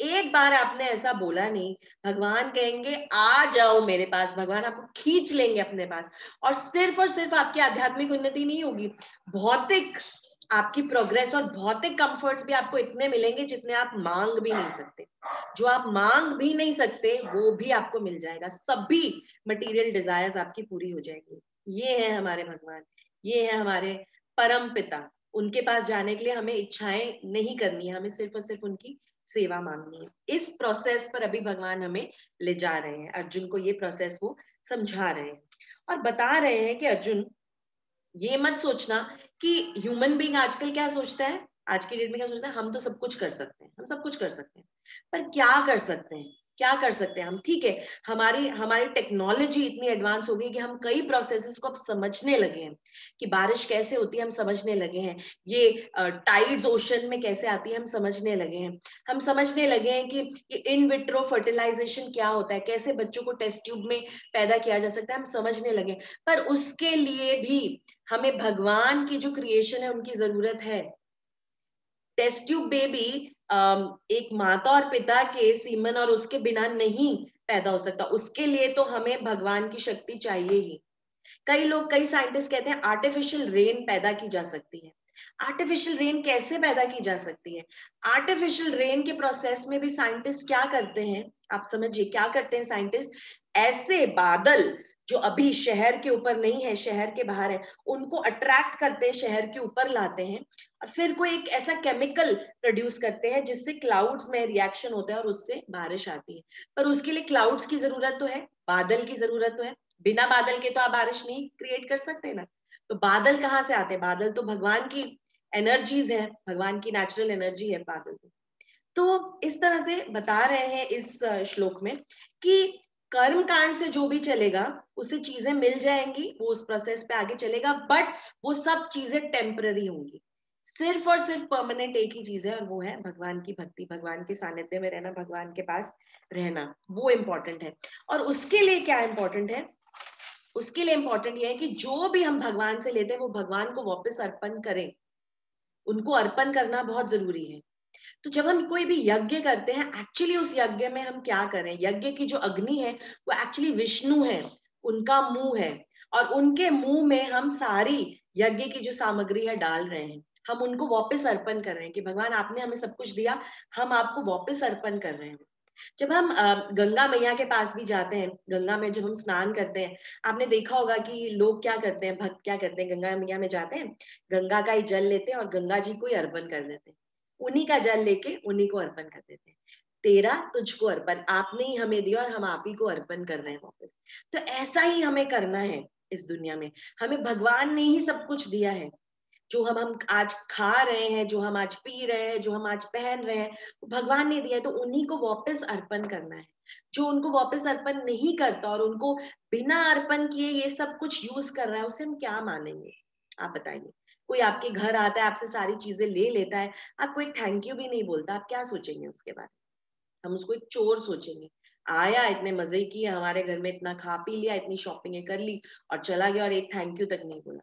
एक बार आपने ऐसा बोला नहीं, भगवान कहेंगे आ जाओ मेरे पास, भगवान आपको खींच लेंगे अपने पास। और सिर्फ आपकी आध्यात्मिक उन्नति नहीं होगी, भौतिक आपकी प्रोग्रेस और भौतिक कंफर्ट्स भी आपको इतने मिलेंगे जितने आप मांग भी नहीं सकते। जो आप मांग भी नहीं सकते वो भी आपको मिल जाएगा, सभी मटेरियल डिजायर्स आपकी पूरी हो जाएंगी। ये है हमारे भगवान, ये है हमारे परम पिता। उनके पास जाने के लिए हमें इच्छाएं नहीं करनी है, हमें सिर्फ और सिर्फ उनकी सेवा मांगनी है। इस प्रोसेस पर अभी भगवान हमें ले जा रहे हैं, अर्जुन को ये प्रोसेस वो समझा रहे हैं और बता रहे हैं कि अर्जुन, ये मत सोचना कि ह्यूमन बीइंग आजकल क्या सोचता है, आज की डेट में क्या सोचता है, हम तो सब कुछ कर सकते हैं, हम सब कुछ कर सकते हैं। पर क्या कर सकते हैं, क्या कर सकते हैं हम? ठीक है, हमारी हमारी टेक्नोलॉजी इतनी एडवांस हो गई कि हम कई प्रोसेसेस को अब समझने लगे हैं, कि बारिश कैसे होती है हम समझने लगे हैं, ये टाइड्स ओशन में कैसे आती है हम समझने लगे हैं, हम समझने लगे हैं कि ये इन विट्रो फर्टिलाइजेशन क्या होता है, कैसे बच्चों को टेस्ट ट्यूब में पैदा किया जा सकता है, हम समझने लगे हैं। पर उसके लिए भी हमें भगवान की जो क्रिएशन है उनकी जरूरत है। टेस्ट ट्यूब बेबी एक माता और पिता के सीमन और उसके बिना नहीं पैदा हो सकता, उसके लिए तो हमें भगवान की शक्ति चाहिए ही। कई लोग, कई साइंटिस्ट कहते हैं आर्टिफिशियल रेन पैदा की जा सकती है। आर्टिफिशियल रेन कैसे पैदा की जा सकती है? आर्टिफिशियल रेन के प्रोसेस में भी साइंटिस्ट क्या करते हैं, आप समझिए क्या करते हैं साइंटिस्ट। ऐसे बादल जो अभी शहर के ऊपर नहीं है, शहर के बाहर है, उनको अट्रैक्ट करते हैं, शहर के ऊपर लाते हैं, और फिर कोई एक ऐसा केमिकल प्रोड्यूस करते हैं जिससे क्लाउड्स में रिएक्शन होता है और उससे बारिश आती है। पर उसके लिए क्लाउड्स की जरूरत तो है, बादल की जरूरत तो है, बिना बादल के तो आप बारिश नहीं क्रिएट कर सकते ना। तो बादल कहाँ से आते हैं? बादल तो भगवान की एनर्जीज है, भगवान की नेचुरल एनर्जी है बादल। तो इस तरह से बता रहे हैं इस श्लोक में कि कर्म कांड से जो भी चलेगा उसे चीजें मिल जाएंगी, वो उस प्रोसेस पे आगे चलेगा, बट वो सब चीजें टेम्पररी होंगी। सिर्फ और सिर्फ परमानेंट एक ही चीज है, और वो है भगवान की भक्ति, भगवान के सानिध्य में रहना, भगवान के पास रहना, वो इम्पोर्टेंट है। और उसके लिए क्या इम्पोर्टेंट है? उसके लिए इम्पोर्टेंट ये है कि जो भी हम भगवान से लेते हैं वो भगवान को वापस अर्पण करें, उनको अर्पण करना बहुत जरूरी है। तो जब हम कोई भी यज्ञ करते हैं, एक्चुअली उस यज्ञ में हम क्या करें? यज्ञ की जो अग्नि है वो एक्चुअली विष्णु है, उनका मुंह है, और उनके मुंह में हम सारी यज्ञ की जो सामग्री है डाल रहे हैं, हम उनको वापस अर्पण कर रहे हैं कि भगवान आपने हमें सब कुछ दिया, हम आपको वापस अर्पण कर रहे हैं। जब हम गंगा मैया के पास भी जाते हैं, गंगा में जब हम स्नान करते हैं, आपने देखा होगा कि लोग क्या करते हैं, भक्त क्या करते हैं, गंगा मैया में जाते हैं, गंगा का ही जल लेते हैं और गंगा जी को ही अर्पण कर देते हैं, उन्हीं का जल लेके उन्हीं को अर्पण कर देते हैं। तेरा तुझको अर्पण, आपने ही हमें दिया और हम आप ही को अर्पण कर रहे हैं वापस। तो ऐसा ही हमें करना है इस दुनिया में। हमें भगवान ने ही सब कुछ दिया है, जो हम आज खा रहे हैं, जो हम आज पी रहे हैं, जो हम आज पहन रहे हैं, वो भगवान ने दिया है, तो उन्हीं को वापस अर्पण करना है। जो उनको वापस अर्पण नहीं करता और उनको बिना अर्पण किए ये सब कुछ यूज कर रहा है, उसे हम क्या मानेंगे? आप बताइए। कोई आपके घर आता है, आपसे सारी चीजें ले लेता है, आपको एक थैंक यू भी नहीं बोलता, आप क्या सोचेंगे उसके बारे में? हम उसको एक चोर सोचेंगे, आया, इतने मजे किए हमारे घर में, इतना खा पी लिया, इतनी शॉपिंग कर ली और चला गया, और एक थैंक यू तक नहीं बोला।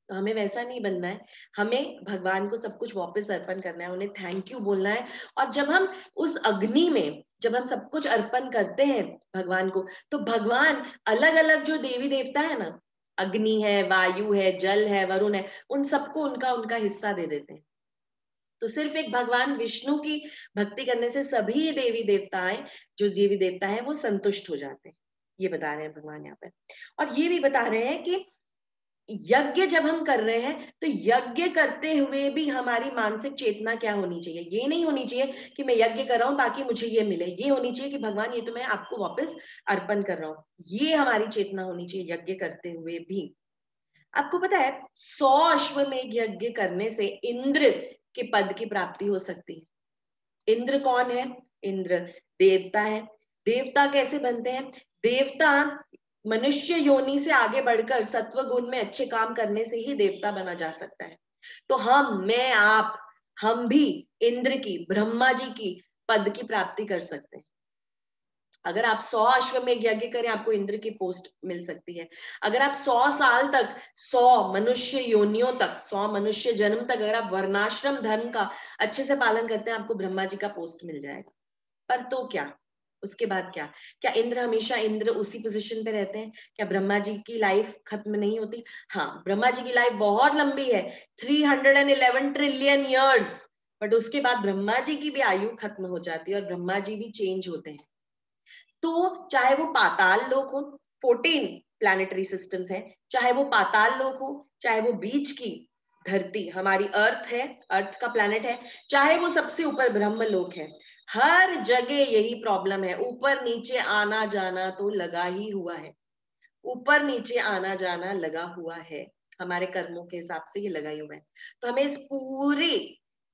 तो हमें वैसा नहीं बनना है, हमें भगवान को सब कुछ वापस अर्पण करना है, उन्हें थैंक यू बोलना है। और जब हम उस अग्नि में, जब हम सब कुछ अर्पण करते हैं भगवान को, तो भगवान अलग अलग जो देवी देवता है ना, अग्नि है, वायु है, जल है, वरुण है, उन सबको उनका उनका हिस्सा दे देते हैं। तो सिर्फ एक भगवान विष्णु की भक्ति करने से सभी देवी देवताएं, जो देवी देवता है, वो संतुष्ट हो जाते हैं। ये बता रहे हैं भगवान यहाँ पे। और ये भी बता रहे हैं कि यज्ञ जब हम कर रहे हैं तो यज्ञ करते हुए भी हमारी मानसिक चेतना क्या होनी चाहिए? ये नहीं होनी चाहिए कि मैं यज्ञ कर रहा हूं ताकि मुझे ये मिले, ये होनी चाहिए कि भगवान ये तो मैं आपको वापस अर्पण कर रहा हूं। ये हमारी चेतना होनी चाहिए यज्ञ करते हुए भी। आपको पता है 100 अश्वमेध यज्ञ करने से इंद्र के पद की प्राप्ति हो सकती है। इंद्र कौन है? इंद्र देवता है। देवता कैसे बनते हैं? देवता मनुष्य योनि से आगे बढ़कर सत्व गुण में अच्छे काम करने से ही देवता बना जा सकता है। तो मैं आप हम भी इंद्र की, ब्रह्मा जी की पद की प्राप्ति कर सकते हैं। अगर आप 100 अश्वमेध यज्ञ करें आपको इंद्र की पोस्ट मिल सकती है। अगर आप 100 साल तक, 100 मनुष्य योनियों तक, 100 मनुष्य जन्म तक अगर आप वर्णाश्रम धर्म का अच्छे से पालन करते हैं आपको ब्रह्मा जी का पोस्ट मिल जाएगा। पर तो क्या, उसके बाद क्या? क्या इंद्र हमेशा इंद्र उसी पोजीशन पे रहते हैं? क्या ब्रह्मा जी की लाइफ खत्म नहीं होती? हाँ, ब्रह्मा जी की लाइफ बहुत लंबी है, 311 ट्रिलियन ईयर्स, बट उसके बाद ब्रह्मा जी की भी आयु खत्म हो जाती है और ब्रह्मा जी भी चेंज होते हैं। तो चाहे वो पाताल लोक हो, 14 प्लैनेटरी सिस्टम्स हैं, चाहे वो पाताल लोक हो, चाहे वो बीच की धरती हमारी अर्थ है, अर्थ का प्लैनेट है, चाहे वो सबसे ऊपर ब्रह्म लोक है, हर जगह यही प्रॉब्लम है। ऊपर नीचे आना जाना तो लगा ही हुआ है, ऊपर नीचे आना जाना लगा हुआ है, हमारे कर्मों के हिसाब से ये लगा ही हुआ है। तो हमें इस पूरे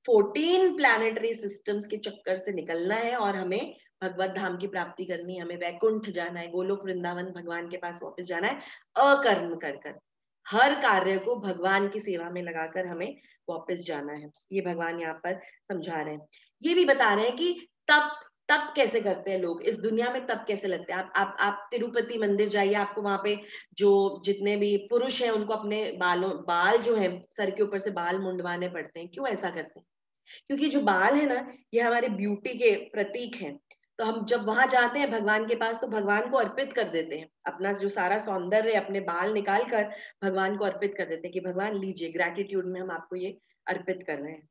14 प्लैनेटरी सिस्टम्स के चक्कर से निकलना है और हमें भगवत धाम की प्राप्ति करनी है, हमें वैकुंठ जाना है, गोलोक वृंदावन भगवान के पास वापस जाना है, अकर्म कर कर हर कार्य को भगवान की सेवा में लगाकर हमें वापस जाना है। ये भगवान यहाँ पर समझा रहे हैं। ये भी बता रहे हैं कि तप तप कैसे करते हैं लोग इस दुनिया में, तप कैसे लगते हैं। आप तिरुपति मंदिर जाइए, आपको वहां पे जो जितने भी पुरुष हैं उनको अपने बाल जो है सर के ऊपर से बाल मुंडवाने पड़ते हैं। क्यों ऐसा करते हैं? क्योंकि जो बाल है ना, ये हमारे ब्यूटी के प्रतीक हैं। तो हम जब वहां जाते हैं भगवान के पास तो भगवान को अर्पित कर देते हैं, अपना जो सारा सौंदर्य अपने बाल निकाल कर भगवान को अर्पित कर देते हैं कि भगवान लीजिए, ग्रैटिट्यूड में हम आपको ये अर्पित कर रहे हैं।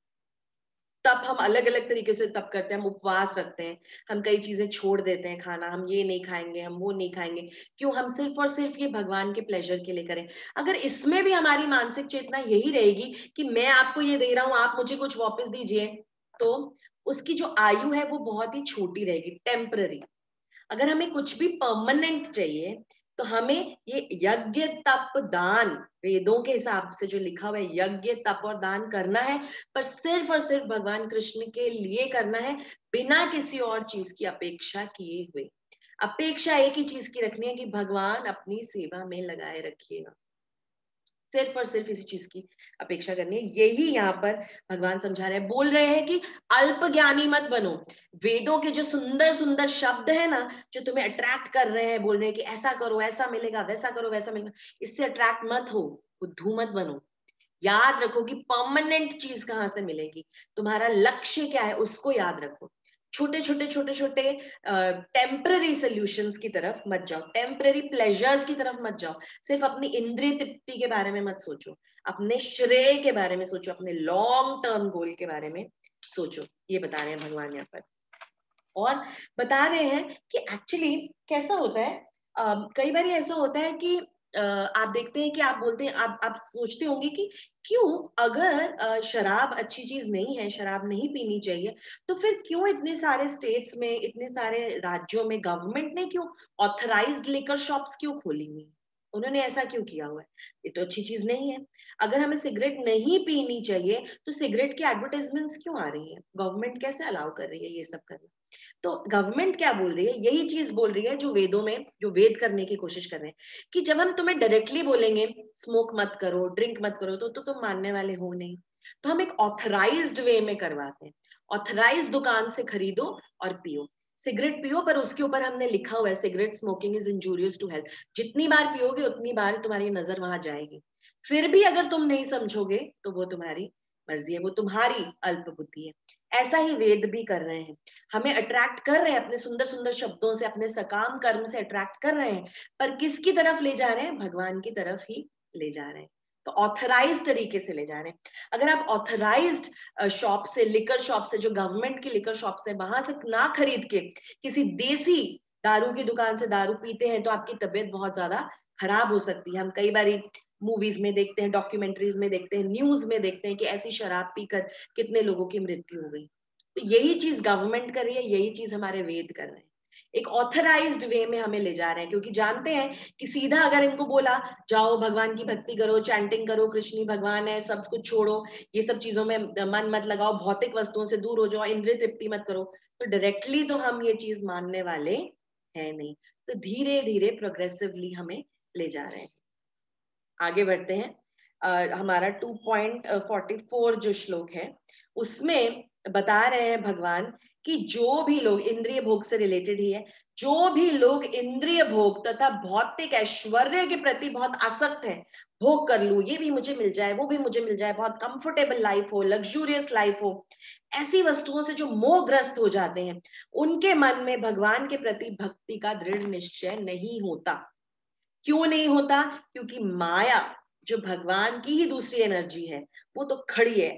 तब हम अलग अलग तरीके से तप करते हैं, हम उपवास रखते हैं, हम कई चीजें छोड़ देते हैं, खाना हम ये नहीं खाएंगे, हम वो नहीं खाएंगे। क्यों? हम सिर्फ और सिर्फ ये भगवान के प्लेजर के लिए करें। अगर इसमें भी हमारी मानसिक चेतना यही रहेगी कि मैं आपको ये दे रहा हूं, आप मुझे कुछ वापस दीजिए, तो उसकी जो आयु है वो बहुत ही छोटी रहेगी, टेम्पररी। अगर हमें कुछ भी परमानेंट चाहिए तो हमें ये यज्ञ तप दान, वेदों के हिसाब से जो लिखा हुआ है यज्ञ तप और दान करना है, पर सिर्फ और सिर्फ भगवान कृष्ण के लिए करना है, बिना किसी और चीज की अपेक्षा किए हुए। अपेक्षा एक ही चीज की रखनी है कि भगवान अपनी सेवा में लगाए रखिएगा, सिर्फ और सिर्फ इसी चीज की अपेक्षा करनी है। यही यहाँ पर भगवान समझा रहे हैं, बोल रहे हैं कि अल्प ज्ञानी मत बनो। वेदों के जो सुंदर सुंदर शब्द है ना, जो तुम्हें अट्रैक्ट कर रहे हैं, बोल रहे हैं कि ऐसा करो ऐसा मिलेगा, वैसा करो वैसा मिलेगा, इससे अट्रैक्ट मत हो, बुद्धू मत बनो। याद रखो कि परमानेंट चीज कहाँ से मिलेगी, तुम्हारा लक्ष्य क्या है उसको याद रखो। छोटे छोटे छोटे छोटे टेम्पररी सोल्यूशंस की तरफ मत जाओ, टेम्पररी प्लेजर्स की तरफ मत जाओ। सिर्फ अपनी इंद्रिय तृप्ति के बारे में मत सोचो, अपने श्रेय के बारे में सोचो, अपने लॉन्ग टर्म गोल के बारे में सोचो। ये बता रहे हैं भगवान यहाँ पर। और बता रहे हैं कि एक्चुअली कैसा होता है, कई बार ऐसा होता है कि आप देखते हैं कि आप बोलते हैं, आप सोचते होंगे कि क्यों, अगर शराब अच्छी चीज नहीं है, शराब नहीं पीनी चाहिए, तो फिर क्यों इतने सारे स्टेट्स में, इतने सारे राज्यों में गवर्नमेंट ने क्यों ऑथराइज्ड लिकर शॉप्स क्यों खोली हुई? उन्होंने ऐसा क्यों किया हुआ है? ये तो अच्छी चीज नहीं है। अगर हमें सिगरेट नहीं पीनी चाहिए तो सिगरेट की एडवर्टाइजमेंट्स क्यों आ रही है? गवर्नमेंट कैसे अलाउ कर रही है ये सब करना? तो गवर्नमेंट क्या बोल रही है? यही चीज बोल रही है जो वेदों में, जो वेद करने की कोशिश कर रहे हैं, कि जब हम तुम्हें डायरेक्टली बोलेंगे स्मोक मत करो, ड्रिंक मत करो, तो तुम मानने वाले हो नहीं। तो हम एक ऑथराइज्ड वे में करवाते हैं, ऑथराइज्ड दुकान से खरीदो और पियो। सिगरेट पियो, पर उसके ऊपर हमने लिखा हुआ है cigarette smoking is injurious to health. जितनी बार पियोगे उतनी बार तुम्हारी नजर वहां जाएगी। फिर भी अगर तुम नहीं समझोगे तो वो तुम्हारी मर्जी है, वो तुम्हारी अल्प बुद्धि है। ऐसा ही वेद भी कर रहे हैं, हमें अट्रैक्ट कर रहे हैं अपने सुंदर सुंदर शब्दों से, अपने सकाम कर्म से अट्रैक्ट कर रहे हैं, पर किसकी तरफ ले जा रहे हैं? भगवान की तरफ ही ले जा रहे हैं। तो ऑथराइज तरीके से ले जा रहे हैं। अगर आप ऑथराइज्ड शॉप से, लिकर शॉप से, जो गवर्नमेंट की लिकर शॉप से, वहां से ना खरीद के किसी देसी दारू की दुकान से दारू पीते हैं तो आपकी तबीयत बहुत ज्यादा खराब हो सकती है। हम कई बार मूवीज में देखते हैं, डॉक्यूमेंट्रीज में देखते हैं, न्यूज में देखते हैं कि ऐसी शराब पीकर कितने लोगों की मृत्यु हो गई। तो यही चीज गवर्नमेंट कर रही है, यही चीज हमारे वेद कर रहे हैं, एक ऑथराइज्ड वे में हमें ले जा रहे हैं, क्योंकि जानते हैं कि सीधा अगर इनको बोला जाओ भगवान की भक्ति करो, चैंटिंग करो, कृष्ण ही भगवान है, सब कुछ छोड़ो, ये सब चीजों में मन मत लगाओ, भौतिक वस्तुओं से दूर हो जाओ, इंद्रिय तृप्ति मत करो, तो डायरेक्टली तो हम ये चीज मानने वाले हैं नहीं। तो धीरे धीरे प्रोग्रेसिवली हमें ले जा रहे हैं। आगे बढ़ते हैं। हमारा 2.44 जो श्लोक है उसमें बता रहे हैं भगवान कि जो भी लोग, इंद्रिय भोग से रिलेटेड ही है, जो भी लोग इंद्रिय भोग तथा भौतिक ऐश्वर्य के प्रति बहुत आसक्त है, भोग कर लूं, ये भी मुझे मिल जाए, वो भी मुझे मिल जाए, बहुत कंफर्टेबल लाइफ हो, लग्जूरियस लाइफ हो, ऐसी वस्तुओं से जो मोहग्रस्त हो जाते हैं, उनके मन में भगवान के प्रति भक्ति का दृढ़ निश्चय नहीं होता। क्यों नहीं होता? क्योंकि माया जो भगवान की ही दूसरी एनर्जी है, वो तो खड़ी है,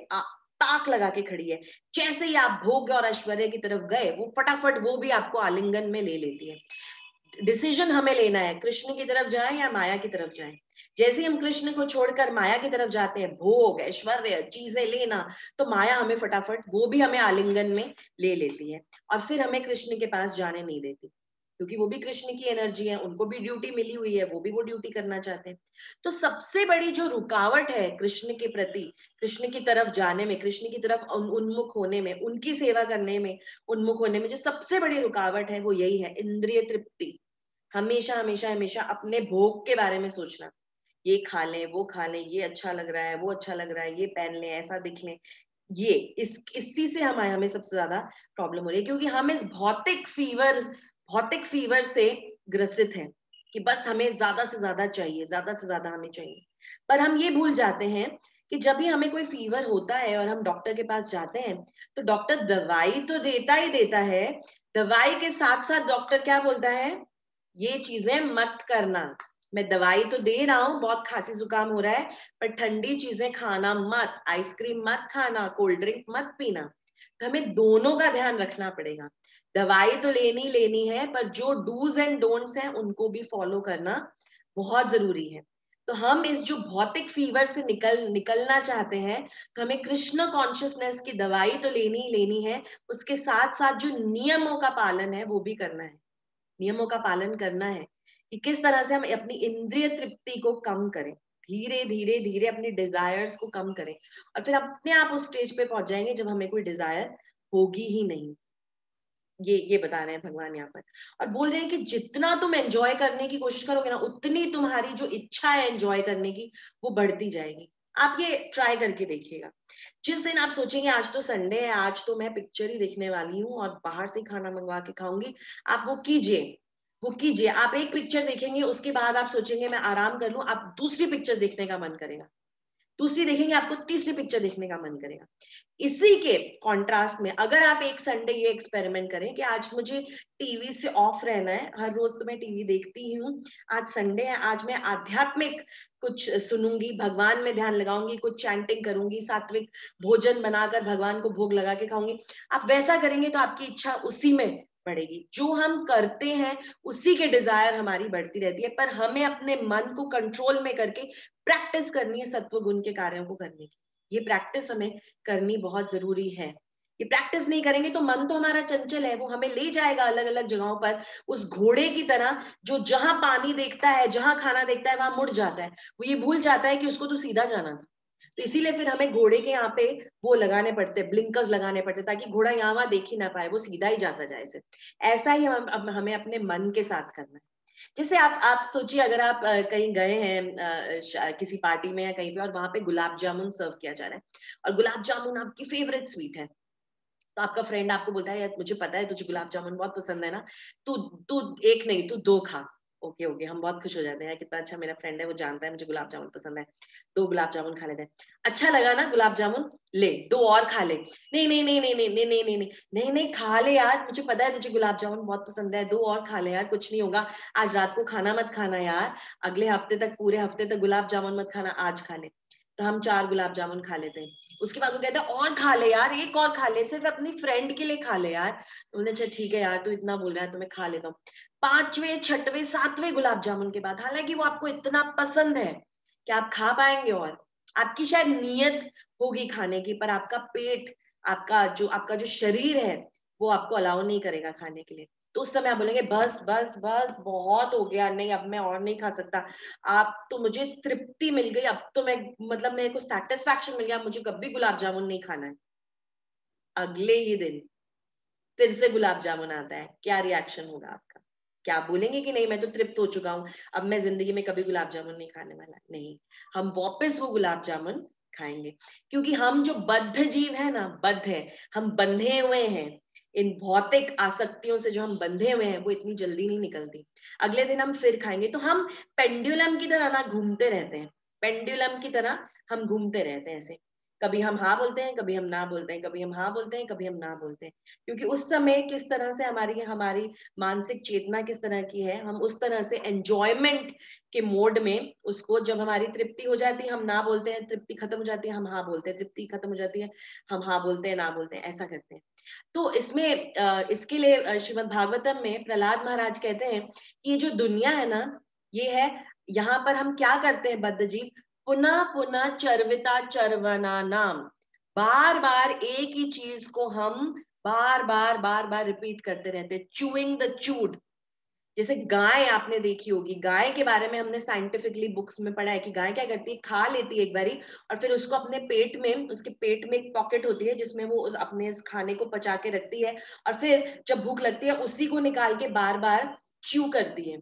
ताक लगा के खड़ी है। जैसे ही आप भोग और ऐश्वर्य की तरफ गए, वो फटाफट वो भी आपको आलिंगन में ले लेती है। डिसीजन हमें लेना है, कृष्ण की तरफ जाएं या माया की तरफ जाएं। जैसे ही हम कृष्ण को छोड़कर माया की तरफ जाते हैं, भोग ऐश्वर्य चीजें लेना, तो माया हमें फटाफट वो भी हमें आलिंगन में ले लेती है और फिर हमें कृष्ण के पास जाने नहीं देती, क्योंकि वो भी कृष्ण की एनर्जी है, उनको भी ड्यूटी मिली हुई है, वो भी वो ड्यूटी करना चाहते हैं। तो सबसे बड़ी जो रुकावट है कृष्ण के प्रति, कृष्ण की तरफ जाने में, कृष्ण की तरफ उन्मुख होने में, उनकी सेवा करने में उन्मुख होने में, जो सबसे बड़ी रुकावट है वो यही है, इंद्रिय तृप्ति। हमेशा हमेशा हमेशा अपने भोग के बारे में सोचना, ये खा लें, वो खा लें, ये अच्छा लग रहा है, वो अच्छा लग रहा है, ये पहन लें, ऐसा दिख लें, ये इसी से हमें सबसे ज्यादा प्रॉब्लम हो रही है, क्योंकि हम इस भौतिक फीवर से ग्रसित हैं कि बस हमें ज्यादा से ज्यादा चाहिए, ज्यादा से ज्यादा हमें चाहिए। पर हम ये भूल जाते हैं कि जब भी हमें कोई फीवर होता है और हम डॉक्टर के पास जाते हैं, तो डॉक्टर दवाई तो देता ही देता है, दवाई के साथ साथ डॉक्टर क्या बोलता है, ये चीजें मत करना। मैं दवाई तो दे रहा हूँ, बहुत खांसी जुकाम हो रहा है, पर ठंडी चीजें खाना मत, आइसक्रीम मत खाना, कोल्ड ड्रिंक मत पीना। तो हमें दोनों का ध्यान रखना पड़ेगा। दवाई तो लेनी लेनी है, पर जो डूज एंड डोंट्स हैं उनको भी फॉलो करना बहुत जरूरी है। तो हम इस जो भौतिक फीवर से निकलना चाहते हैं, तो हमें कृष्ण कॉन्शियसनेस की दवाई तो लेनी ही लेनी है, उसके साथ साथ जो नियमों का पालन है वो भी करना है। नियमों का पालन करना है कि किस तरह से हम अपनी इंद्रिय तृप्ति को कम करें, धीरे धीरे धीरे अपनी डिजायर्स को कम करें, और फिर अपने आप उस स्टेज पे पहुंच जाएंगे जब हमें कोई डिजायर होगी ही नहीं। ये बता रहे हैं भगवान यहाँ पर, और बोल रहे हैं कि जितना तुम एंजॉय करने की कोशिश करोगे ना, उतनी तुम्हारी जो इच्छा है एंजॉय करने की वो बढ़ती जाएगी। आप ये ट्राई करके देखिएगा। जिस दिन आप सोचेंगे आज तो संडे है, आज तो मैं पिक्चर ही देखने वाली हूँ और बाहर से खाना मंगवा के खाऊंगी, आप वो कीजिए, वो कीजिए। आप एक पिक्चर देखेंगे, उसके बाद आप सोचेंगे मैं आराम कर लूं, आप दूसरी पिक्चर देखने का मन करेगा, दूसरी देखेंगे आपको तीसरी पिक्चर देखने का मन करेगा। इसी के कॉन्ट्रास्ट में अगर आप एक संडे ये एक्सपेरिमेंट करें कि आज मुझे टीवी से ऑफ रहना है, हर रोज तो मैं टीवी देखती ही हूँ, आज संडे है, आज मैं आध्यात्मिक कुछ सुनूंगी, भगवान में ध्यान लगाऊंगी, कुछ चैंटिंग करूंगी, सात्विक भोजन बनाकर भगवान को भोग लगा के खाऊंगी। आप वैसा करेंगे तो आपकी इच्छा उसी में बढ़ेगी। जो हम करते हैं उसी के डिजायर हमारी बढ़ती रहती है, पर हमें अपने मन को कंट्रोल में करके प्रैक्टिस करनी है सत्व गुण के कार्यों को करने की। ये प्रैक्टिस हमें करनी बहुत जरूरी है। ये प्रैक्टिस नहीं करेंगे तो मन तो हमारा चंचल है, वो हमें ले जाएगा अलग अलग जगहों पर, उस घोड़े की तरह जो जहां पानी देखता है, जहां खाना देखता है, वहां मुड़ जाता है। वो ये भूल जाता है कि उसको तो सीधा जाना था। तो इसीलिए फिर हमें घोड़े के यहाँ पे वो लगाने पड़ते, ब्लिंकर्स लगाने पड़ते, ताकि घोड़ा यहाँ वहां देख ही ना पाए, वो सीधा ही जाता जाए से। ऐसा ही हमें अपने मन के साथ करना है। जैसे आप सोचिए, अगर आप कहीं गए हैं किसी पार्टी में या कहीं पे, और वहां पे गुलाब जामुन सर्व किया जा रहा है, और गुलाब जामुन आपकी फेवरेट स्वीट है, तो आपका फ्रेंड आपको बोलता है यार मुझे पता है तुझे गुलाब जामुन बहुत पसंद है ना, तू तू एक नहीं तू दो खा। ओके ओके, हम बहुत खुश हो जाते हैं यार, कितना अच्छा मेरा फ्रेंड है, वो जानता है मुझे गुलाब जामुन पसंद है, दो गुलाब जामुन खा लेते हैं। अच्छा लगा ना गुलाब जामुन, ले दो और खा ले। नहीं नहीं नहीं नहीं नहीं नहीं नहीं नहीं नहीं नहीं नहीं, खा ले यार, मुझे पता है तुझे गुलाब जामुन बहुत पसंद है, दो और खा ले यार, कुछ नहीं होगा, आज रात को खाना मत खाना यार, अगले हफ्ते तक, पूरे हफ्ते तक गुलाब जामुन मत खाना, आज खा ले। तो हम चार गुलाब जामुन खा लेते हैं। उसके बाद वो कहता है और खा ले यार, एक और खा ले, सिर्फ अपनी फ्रेंड के लिए खा ले यार। तो बोले अच्छा ठीक है यार, तू इतना बोल रहा है तो मैं खा लेता हूँ। 5वें 6वें 7वें गुलाब जामुन के बाद, हालांकि वो आपको इतना पसंद है कि आप खा पाएंगे, और आपकी शायद नीयत होगी खाने की, पर आपका पेट, आपका जो शरीर है वो आपको अलाउ नहीं करेगा खाने के लिए। तो उस समय आप बोलेंगे बस बस बस बहुत हो गया, नहीं अब मैं और नहीं खा सकता। आप तो, मुझे तृप्ति मिल गई, अब तो मैं, मतलब मेरे को सेटिस्फैक्शन मिल गया, मुझे कभी गुलाब जामुन नहीं खाना है। अगले ही दिन फिर से गुलाब जामुन आता है, क्या रिएक्शन होगा आपका? क्या आप बोलेंगे कि नहीं मैं तो तृप्त हो चुका हूं, अब मैं जिंदगी में कभी गुलाब जामुन नहीं खाने वाला? नहीं, हम वापस वो गुलाब जामुन खाएंगे। क्योंकि हम जो बद्ध जीव है ना, बद्ध है, हम बंधे हुए हैं, इन भौतिक आसक्तियों से जो हम बंधे हुए हैं वो इतनी जल्दी नहीं निकलती। अगले दिन हम फिर खाएंगे। तो हम पेंडुलम की तरह ना घूमते रहते हैं, पेंडुलम की तरह हम घूमते रहते हैं ऐसे। कभी हम हाँ बोलते हैं, कभी हम ना बोलते हैं, कभी हम हाँ बोलते हैं, कभी हम ना बोलते हैं। क्योंकि उस समय किस तरह से हमारी हमारी मानसिक चेतना किस तरह की है, हम उस तरह से एंजॉयमेंट के मोड में उसको, जब हमारी तृप्ति हो जाती है हम ना बोलते हैं, तृप्ति खत्म हो जाती है हम हाँ बोलते हैं, तृप्ति खत्म हो जाती है हम हाँ बोलते हैं, ना बोलते हैं, ऐसा करते हैं। तो इसमें इसके लिए श्रीमद् भागवतम में प्रहलाद महाराज कहते हैं कि ये जो दुनिया है ना, ये है, यहाँ पर हम क्या करते हैं बद्ध जीव, पुनः पुनः चर्विता चरवना नाम, बार बार एक ही चीज को हम बार बार बार बार रिपीट करते रहते हैं, चूइंग द चूड। जैसे गाय आपने देखी होगी, गाय के बारे में हमने साइंटिफिकली बुक्स में पढ़ा है कि गाय क्या करती है, खा लेती है एक बारी, और फिर उसको अपने पेट में, उसके पेट में एक पॉकेट होती है जिसमें वो अपने इस खाने को पचा के रखती है, और फिर जब भूख लगती है उसी को निकाल के बार बार च्यू करती है।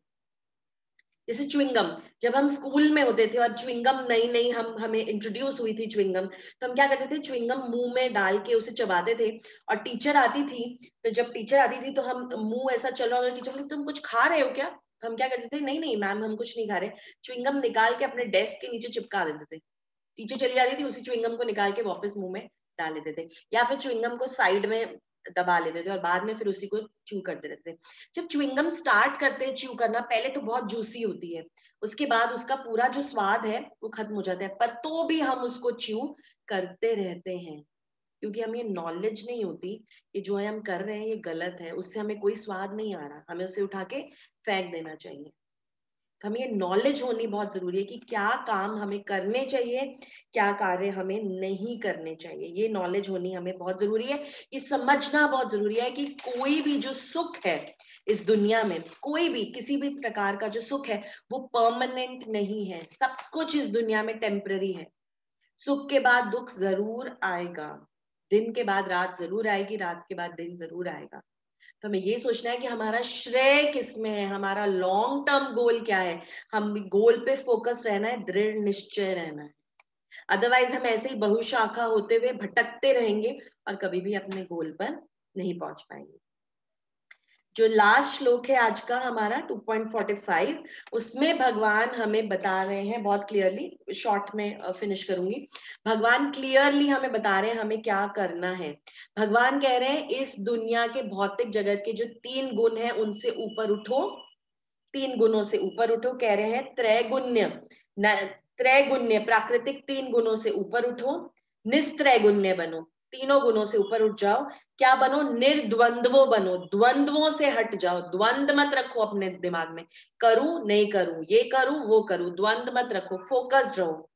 जैसे च्युइंगम, जब हम स्कूल में होते थे और च्युइंगम नई नई हम हमें इंट्रोड्यूस हुई थी च्युइंगम, तो हम क्या करते थे, च्युइंगम मुंह में डाल के उसे चबाते थे। और टीचर आती थी, तो जब टीचर आती थी तो हम, मुंह ऐसा चल रहा होता, टीचर बोलती तुम कुछ खा रहे हो क्या? तो हम क्या करते थे, नहीं नहीं मैम हम कुछ नहीं खा रहे, च्युइंगम निकाल के अपने डेस्क के नीचे चिपका देते थे। टीचर चली जाती थी, उसी च्युइंगम को निकाल के वापस मुंह में डाल लेते थे, या फिर च्युइंगम को साइड में दबा लेते थे और बाद में फिर उसी को च्यू करते रहते थे। जब च्युइंगम स्टार्ट करते हैं च्यू करना, पहले तो बहुत जूसी होती है, उसके बाद उसका पूरा जो स्वाद है वो खत्म हो जाता है, पर तो भी हम उसको च्यू करते रहते हैं, क्योंकि हमें नॉलेज नहीं होती कि जो है हम कर रहे हैं ये गलत है, उससे हमें कोई स्वाद नहीं आ रहा, हमें उसे उठा के फेंक देना चाहिए। तो हमें ये नॉलेज होनी बहुत जरूरी है कि क्या काम हमें करने चाहिए, क्या कार्य हमें नहीं करने चाहिए, ये नॉलेज होनी हमें बहुत जरूरी है। ये समझना बहुत जरूरी है कि कोई भी जो सुख है इस दुनिया में, कोई भी किसी भी प्रकार का जो सुख है वो परमानेंट नहीं है, सब कुछ इस दुनिया में टेम्पररी है। सुख के बाद दुख जरूर आएगा, दिन के बाद रात जरूर आएगी, रात के बाद दिन जरूर आएगा। तो हमें ये सोचना है कि हमारा श्रेय किसमें है, हमारा लॉन्ग टर्म गोल क्या है, हम गोल पे फोकस रहना है, दृढ़ निश्चय रहना है। अदरवाइज हम ऐसे ही बहुशाखा होते हुए भटकते रहेंगे और कभी भी अपने गोल पर नहीं पहुंच पाएंगे। जो लास्ट श्लोक है आज का हमारा 2.45, उसमें भगवान हमें बता रहे हैं बहुत क्लियरली, शॉर्ट में फिनिश करूंगी। भगवान क्लियरली हमें बता रहे हैं हमें क्या करना है। भगवान कह रहे हैं इस दुनिया के भौतिक जगत के जो 3 गुण हैं उनसे ऊपर उठो, 3 गुणों से ऊपर उठो। कह रहे हैं त्रैगुण्य, त्रैगुण्य प्राकृतिक 3 गुणों से ऊपर उठो, निस्त्रैगुण्य बनो, तीनों गुणों से ऊपर उठ जाओ। क्या बनो? निर्द्वंद्वो बनो, द्वंद्वों से हट जाओ, द्वंद मत रखो अपने दिमाग में, करूं नहीं करूं, ये करूं वो करूं, द्वंद मत रखो, फोकस्ड रहो।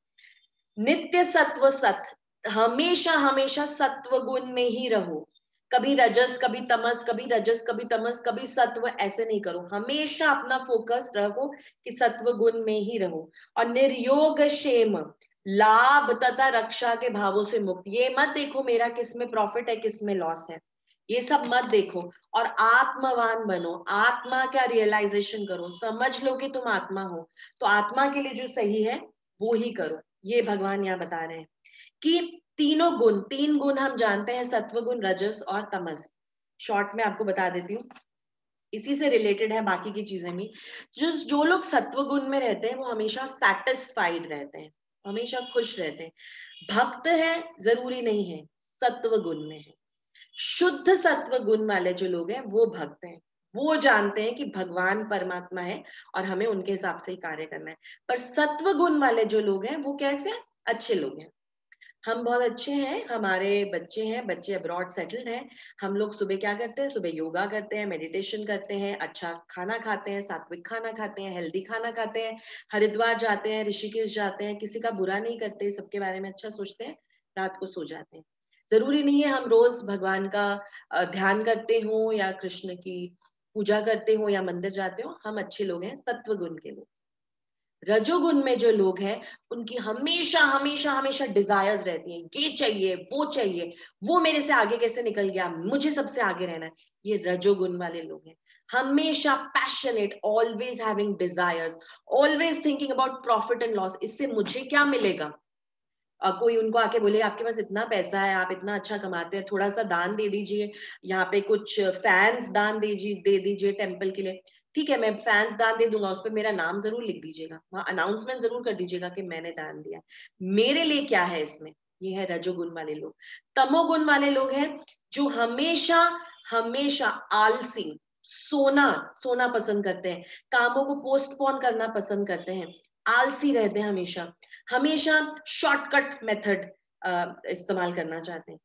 नित्य सत्व सत, हमेशा हमेशा सत्व गुण में ही रहो, कभी रजस कभी तमस, कभी रजस कभी तमस, कभी सत्व, ऐसे नहीं करो, हमेशा अपना फोकस रखो कि सत्व गुण में ही रहो। और निर्योग क्षेम, लाभ तथा रक्षा के भावों से मुक्त, ये मत देखो मेरा किसमें प्रॉफिट है किसमें लॉस है, ये सब मत देखो। और आत्मवान बनो, आत्मा का रियलाइजेशन करो, समझ लो कि तुम आत्मा हो, तो आत्मा के लिए जो सही है वो ही करो। ये भगवान यहाँ बता रहे हैं कि तीनों गुण, 3 गुण हम जानते हैं, सत्व गुण, रजस और तमस। शॉर्ट में आपको बता देती हूँ, इसी से रिलेटेड है बाकी की चीजें भी। जो लोग सत्व गुण में रहते हैं वो हमेशा सेटिस्फाइड रहते हैं, हमेशा खुश रहते हैं। भक्त है जरूरी नहीं है, सत्व गुण में है। शुद्ध सत्व गुण वाले जो लोग हैं वो भक्त हैं, वो जानते हैं कि भगवान परमात्मा है और हमें उनके हिसाब से ही कार्य करना है। पर सत्व गुण वाले जो लोग हैं वो कैसे? अच्छे लोग हैं। हम बहुत अच्छे हैं, हमारे बच्चे हैं, बच्चे अब्रॉड सेटल्ड हैं। हम लोग सुबह क्या करते हैं, सुबह योगा करते हैं, मेडिटेशन करते हैं, अच्छा खाना खाते हैं, सात्विक खाना खाते हैं, हेल्दी खाना खाते हैं, हरिद्वार जाते हैं, ऋषिकेश जाते हैं, किसी का बुरा नहीं करते, सबके बारे में अच्छा सोचते हैं, रात को सो जाते हैं। जरूरी नहीं है हम रोज भगवान का ध्यान करते हो या कृष्ण की पूजा करते हो या मंदिर जाते हो, हम अच्छे लोग हैं, सत्व गुण के लोग। रजोगुण में जो लोग हैं, उनकी हमेशा हमेशा हमेशा डिजायर्स रहती हैं, ये चाहिए वो चाहिए, वो मेरे से आगे कैसे निकल गया, मुझे सबसे आगे रहना है। ये रजोगुण वाले लोग हैं, हमेशा passionate, always having desires, always thinking about profit and loss, इससे मुझे क्या मिलेगा। कोई उनको आके बोले आपके पास इतना पैसा है, आप इतना अच्छा कमाते हैं, थोड़ा सा दान दे दीजिए, यहाँ पे कुछ फैंस दान दे दीजिए टेम्पल के लिए। ठीक है, मैं फैंस दान दे दूंगा, उस पर मेरा नाम जरूर लिख दीजिएगा, वहां अनाउंसमेंट जरूर कर दीजिएगा कि मैंने दान दिया। मेरे लिए क्या है इसमें। ये है रजोगुण वाले लोग। तमोगुण वाले लोग हैं जो हमेशा हमेशा आलसी, सोना सोना पसंद करते हैं, कामों को पोस्टपोन करना पसंद करते हैं, आलसी रहते हैं, हमेशा हमेशा शॉर्टकट मेथड इस्तेमाल करना चाहते हैं।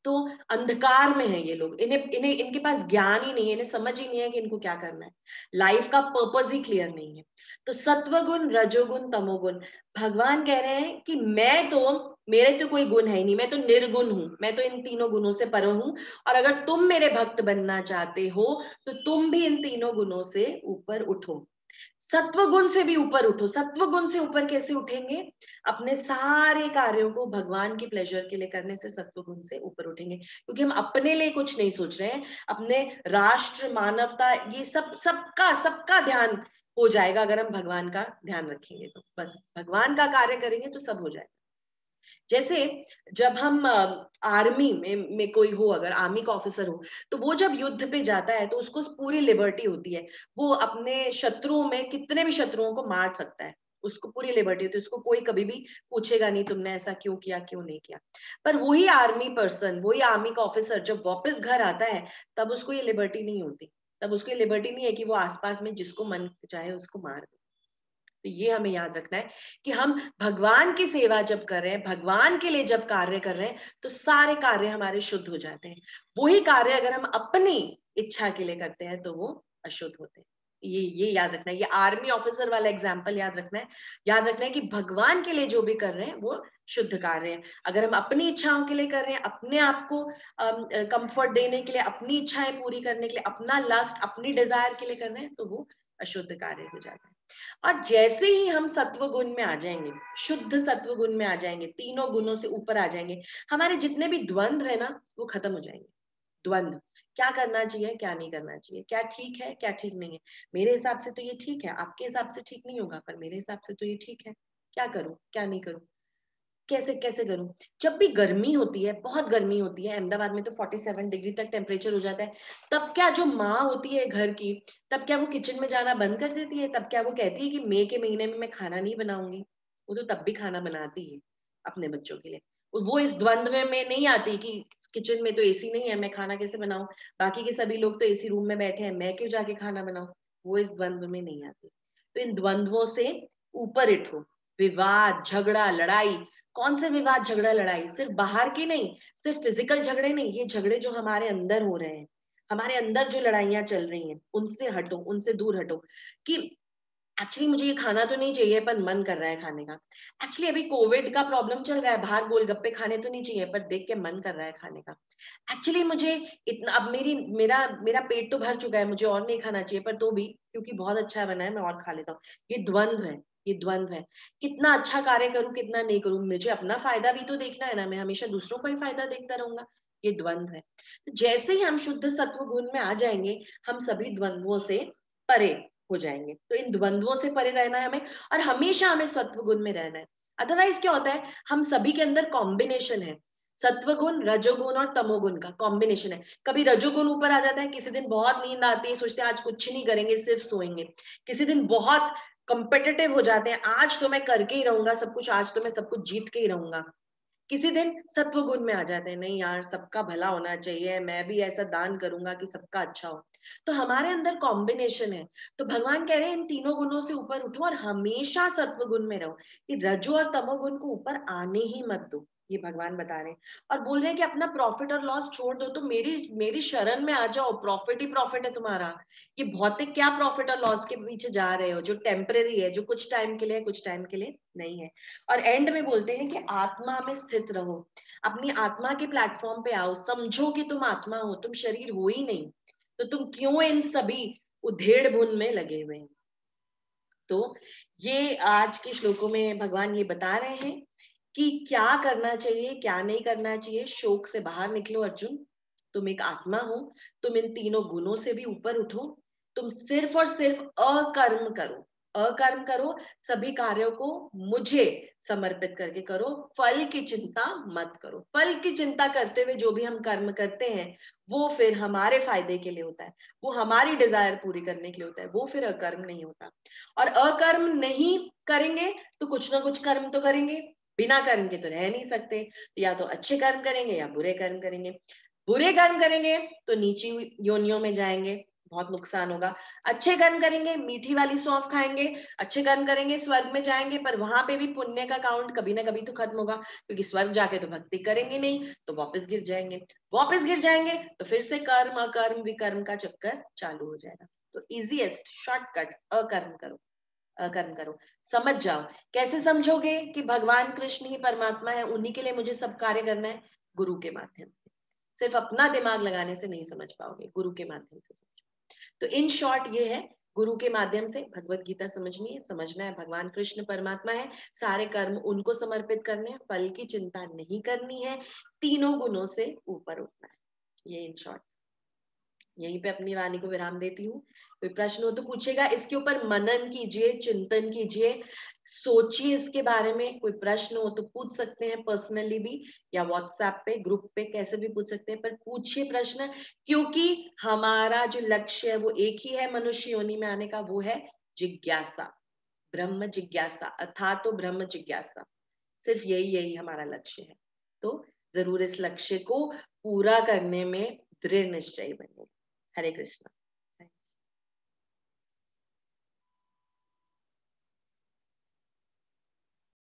तो अंधकार में है ये लोग, इन्हें इन्हें इनके पास ज्ञान ही नहीं है, इन्हें समझ ही नहीं है कि इनको क्या करना है, लाइफ का पर्पस ही क्लियर नहीं है। तो सत्वगुण, रजोगुण, तमोगुण, भगवान कह रहे हैं कि मेरे तो कोई गुण है ही नहीं, मैं तो निर्गुण हूं, मैं तो इन तीनों गुणों से पर हूं। और अगर तुम मेरे भक्त बनना चाहते हो तो तुम भी इन तीनों गुणों से ऊपर उठो, सत्व गुण से भी ऊपर उठो। सत्व गुण से ऊपर कैसे उठेंगे, अपने सारे कार्यों को भगवान की प्लेजर के लिए करने से सत्व गुण से ऊपर उठेंगे, क्योंकि हम अपने लिए कुछ नहीं सोच रहे हैं, अपने राष्ट्र, मानवता, ये सब सबका सबका ध्यान हो जाएगा अगर हम भगवान का ध्यान रखेंगे। तो बस भगवान का कार्य करेंगे तो सब हो जाएगा। जैसे जब हम आर्मी में कोई हो, अगर आर्मी का ऑफिसर हो, तो वो जब युद्ध पे जाता है तो उसको पूरी लिबर्टी होती है, वो अपने शत्रुओं में कितने भी शत्रुओं को मार सकता है, उसको पूरी लिबर्टी होती है, उसको कोई कभी भी पूछेगा नहीं तुमने ऐसा क्यों किया, क्यों नहीं किया। पर वही आर्मी पर्सन, वही आर्मी का ऑफिसर जब वापस घर आता है, तब उसको ये लिबर्टी नहीं होती, तब उसको ये लिबर्टी नहीं है कि वो आसपास में जिसको मन चाहे उसको मार दे। तो ये हमें याद रखना है कि हम भगवान की सेवा जब कर रहे हैं, भगवान के लिए जब कार्य कर रहे हैं, तो सारे कार्य हमारे शुद्ध हो जाते हैं। वही कार्य अगर हम अपनी इच्छा के लिए करते हैं तो वो अशुद्ध होते हैं। ये याद रखना है, ये आर्मी ऑफिसर वाला एग्जाम्पल याद रखना है। याद रखना है कि भगवान के लिए जो भी कर रहे हैं वो शुद्ध कार्य है। अगर हम अपनी इच्छाओं के लिए कर रहे हैं, अपने आप को कंफर्ट देने के लिए, अपनी इच्छाएं पूरी करने के लिए, अपना लस्ट, अपनी डिजायर के लिए कर रहे हैं, तो वो अशुद्ध कार्य हो जाता है। और जैसे ही हम सत्व गुण में आ जाएंगे, शुद्ध सत्व गुण में आ जाएंगे, तीनों गुणों से ऊपर आ जाएंगे, हमारे जितने भी द्वंद्व है ना वो खत्म हो जाएंगे। द्वंद्व, क्या करना चाहिए, क्या नहीं करना चाहिए, क्या ठीक है, क्या ठीक नहीं है, मेरे हिसाब से तो ये ठीक है, आपके हिसाब से ठीक नहीं होगा, पर मेरे हिसाब से तो ये ठीक है, क्या करूं क्या नहीं करूं, कैसे कैसे करूं। जब भी गर्मी होती है, बहुत गर्मी होती है, अहमदाबाद में तो 47 डिग्री तक टेम्परेचर हो जाता है, तब क्या जो माँ होती है घर की, तब क्या वो किचन में जाना बंद कर देती है, तब क्या वो कहती है कि मई के महीने में मैं खाना नहीं बनाऊंगी। वो तो तब भी खाना बनाती है अपने बच्चों के लिए। वो इस द्वंद्व में नहीं आती कि किचन में तो एसी नहीं है, मैं खाना कैसे बनाऊं, बाकी के सभी लोग तो एसी रूम में बैठे हैं, मैं क्यों जाके खाना बनाऊं। वो इस द्वंद्व में नहीं आती। तो इन द्वंद्वों से ऊपर उठो। विवाद, झगड़ा, लड़ाई, कौन से विवाद, झगड़ा, लड़ाई, सिर्फ बाहर की नहीं, सिर्फ फिजिकल झगड़े नहीं, ये झगड़े जो हमारे अंदर हो रहे हैं, हमारे अंदर जो लड़ाइयां चल रही हैं, उनसे हटो, उनसे दूर हटो। कि एक्चुअली मुझे ये खाना तो नहीं चाहिए पर मन कर रहा है खाने का। एक्चुअली अभी कोविड का प्रॉब्लम चल रहा है, बाहर गोलगप्पे खाने तो नहीं चाहिए पर देख के मन कर रहा है खाने का। एक्चुअली मुझे इतना, अब मेरा मेरा पेट तो भर चुका है, मुझे और नहीं खाना चाहिए, पर तो भी क्योंकि बहुत अच्छा बना है मैं और खा लेता हूँ। ये द्वंद्व है, ये द्वंद्व है। कितना अच्छा कार्य करूं, कितना नहीं करूं, मुझे अपना फायदा भी तो देखना है ना, मैं हमेशा दूसरों का ही फायदा देखता रहूंगा। ये द्वंद्व है। तो जैसे ही हम शुद्ध सत्व गुण में आ जाएंगे, हम सभी द्वंद्वों से परे हो जाएंगे। तो इन द्वंद्वों से परे रहना है हमें, और हमेशा हमें सत्व गुण में रहना है। अदरवाइज क्या होता है, हम सभी के अंदर कॉम्बिनेशन है, सत्वगुण, रजोगुण और तमोगुण का कॉम्बिनेशन है। कभी रजोगुण ऊपर आ जाता है, किसी दिन बहुत नींद आती है, सोचते हैं आज कुछ नहीं करेंगे, सिर्फ सोएंगे। किसी दिन बहुत कंपेटिटिव हो जाते हैं, आज तो मैं करके ही रहूंगा सब कुछ, आज तो मैं सब कुछ जीत के ही रहूंगा। किसी दिन सत्व गुण में आ जाते हैं, नहीं यार सबका भला होना चाहिए, मैं भी ऐसा दान करूंगा कि सबका अच्छा हो। तो हमारे अंदर कॉम्बिनेशन है। तो भगवान कह रहे हैं इन तीनों गुणों से ऊपर उठो और हमेशा सत्व गुण में रहो, कि रजो और तमोगुण को ऊपर आने ही मत दो, ये भगवान बता रहे हैं। और बोल रहे हैं कि अपना प्रॉफिट और लॉस छोड़ दो, तो मेरी मेरी शरण में आ जाओ, प्रॉफिट ही प्रॉफिट है तुम्हारा। ये भौतिक क्या प्रॉफिट और लॉस के पीछे जा रहे हो, जो टेम्परेरी है, जो कुछ टाइम के लिए, कुछ टाइम के लिए नहीं है। और एंड में बोलते हैं कि आत्मा में स्थित रहो, अपनी आत्मा के प्लेटफॉर्म पे आओ, समझो कि तुम आत्मा हो, तुम शरीर हो ही नहीं, तो तुम क्यों इन सभी उधेड़ बुन में लगे हुए हैं। तो ये आज के श्लोकों में भगवान ये बता रहे हैं कि क्या करना चाहिए, क्या नहीं करना चाहिए। शोक से बाहर निकलो अर्जुन, तुम एक आत्मा हो, तुम इन तीनों गुणों से भी ऊपर उठो, तुम सिर्फ और सिर्फ अकर्म करो, अकर्म करो, सभी कार्यों को मुझे समर्पित करके करो, फल की चिंता मत करो। फल की चिंता करते हुए जो भी हम कर्म करते हैं वो फिर हमारे फायदे के लिए होता है, वो हमारी डिजायर पूरी करने के लिए होता है, वो फिर अकर्म नहीं होता। और अकर्म नहीं करेंगे तो कुछ ना कुछ कर्म तो करेंगे, बिना कर्म के तो रह नहीं सकते, या तो अच्छे कर्म करेंगे या बुरे कर्म करेंगे। बुरे कर्म करेंगे तो नीची योनियों में जाएंगे, बहुत नुकसान होगा। अच्छे कर्म करेंगे, मीठी वाली सौंफ खाएंगे, अच्छे कर्म करेंगे, स्वर्ग में जाएंगे, पर वहां पे भी पुण्य का काउंट कभी ना कभी तो खत्म होगा, क्योंकि स्वर्ग जाके तो भक्ति करेंगे नहीं, तो वापस गिर जाएंगे, वापस गिर जाएंगे तो फिर से कर्म अकर्म विकर्म का चक्कर चालू हो जाएगा। तो इजीएस्ट शॉर्टकट अकर्म करो, कर्म करो। समझ जाओ, कैसे समझोगे कि भगवान कृष्ण ही परमात्मा है, उन्हीं के लिए मुझे सब कार्य करना है? गुरु के माध्यम से। सिर्फ अपना दिमाग लगाने से नहीं समझ पाओगे, गुरु के माध्यम से समझो। तो इन शॉर्ट ये है, गुरु के माध्यम से भगवत गीता समझनी है, समझना है भगवान कृष्ण परमात्मा है, सारे कर्म उनको समर्पित करने हैं, फल की चिंता नहीं करनी है, तीनों गुणों से ऊपर उठना है। ये इन शॉर्ट। यहीं पे अपनी वाणी को विराम देती हूँ। कोई प्रश्न हो तो पूछेगा, इसके ऊपर मनन कीजिए, चिंतन कीजिए, सोचिए इसके बारे में। कोई प्रश्न हो तो पूछ सकते हैं पर्सनली भी, या व्हाट्सएप पे ग्रुप पे कैसे भी पूछ सकते हैं, पर पूछिए प्रश्न, क्योंकि हमारा जो लक्ष्य है वो एक ही है मनुष्य योनि में आने का, वो है जिज्ञासा, ब्रह्म जिज्ञासा, अथा तो ब्रह्म जिज्ञासा। सिर्फ यही यही हमारा लक्ष्य है। तो जरूर इस लक्ष्य को पूरा करने में दृढ़ निश्चयी बनिए। हरे कृष्ण।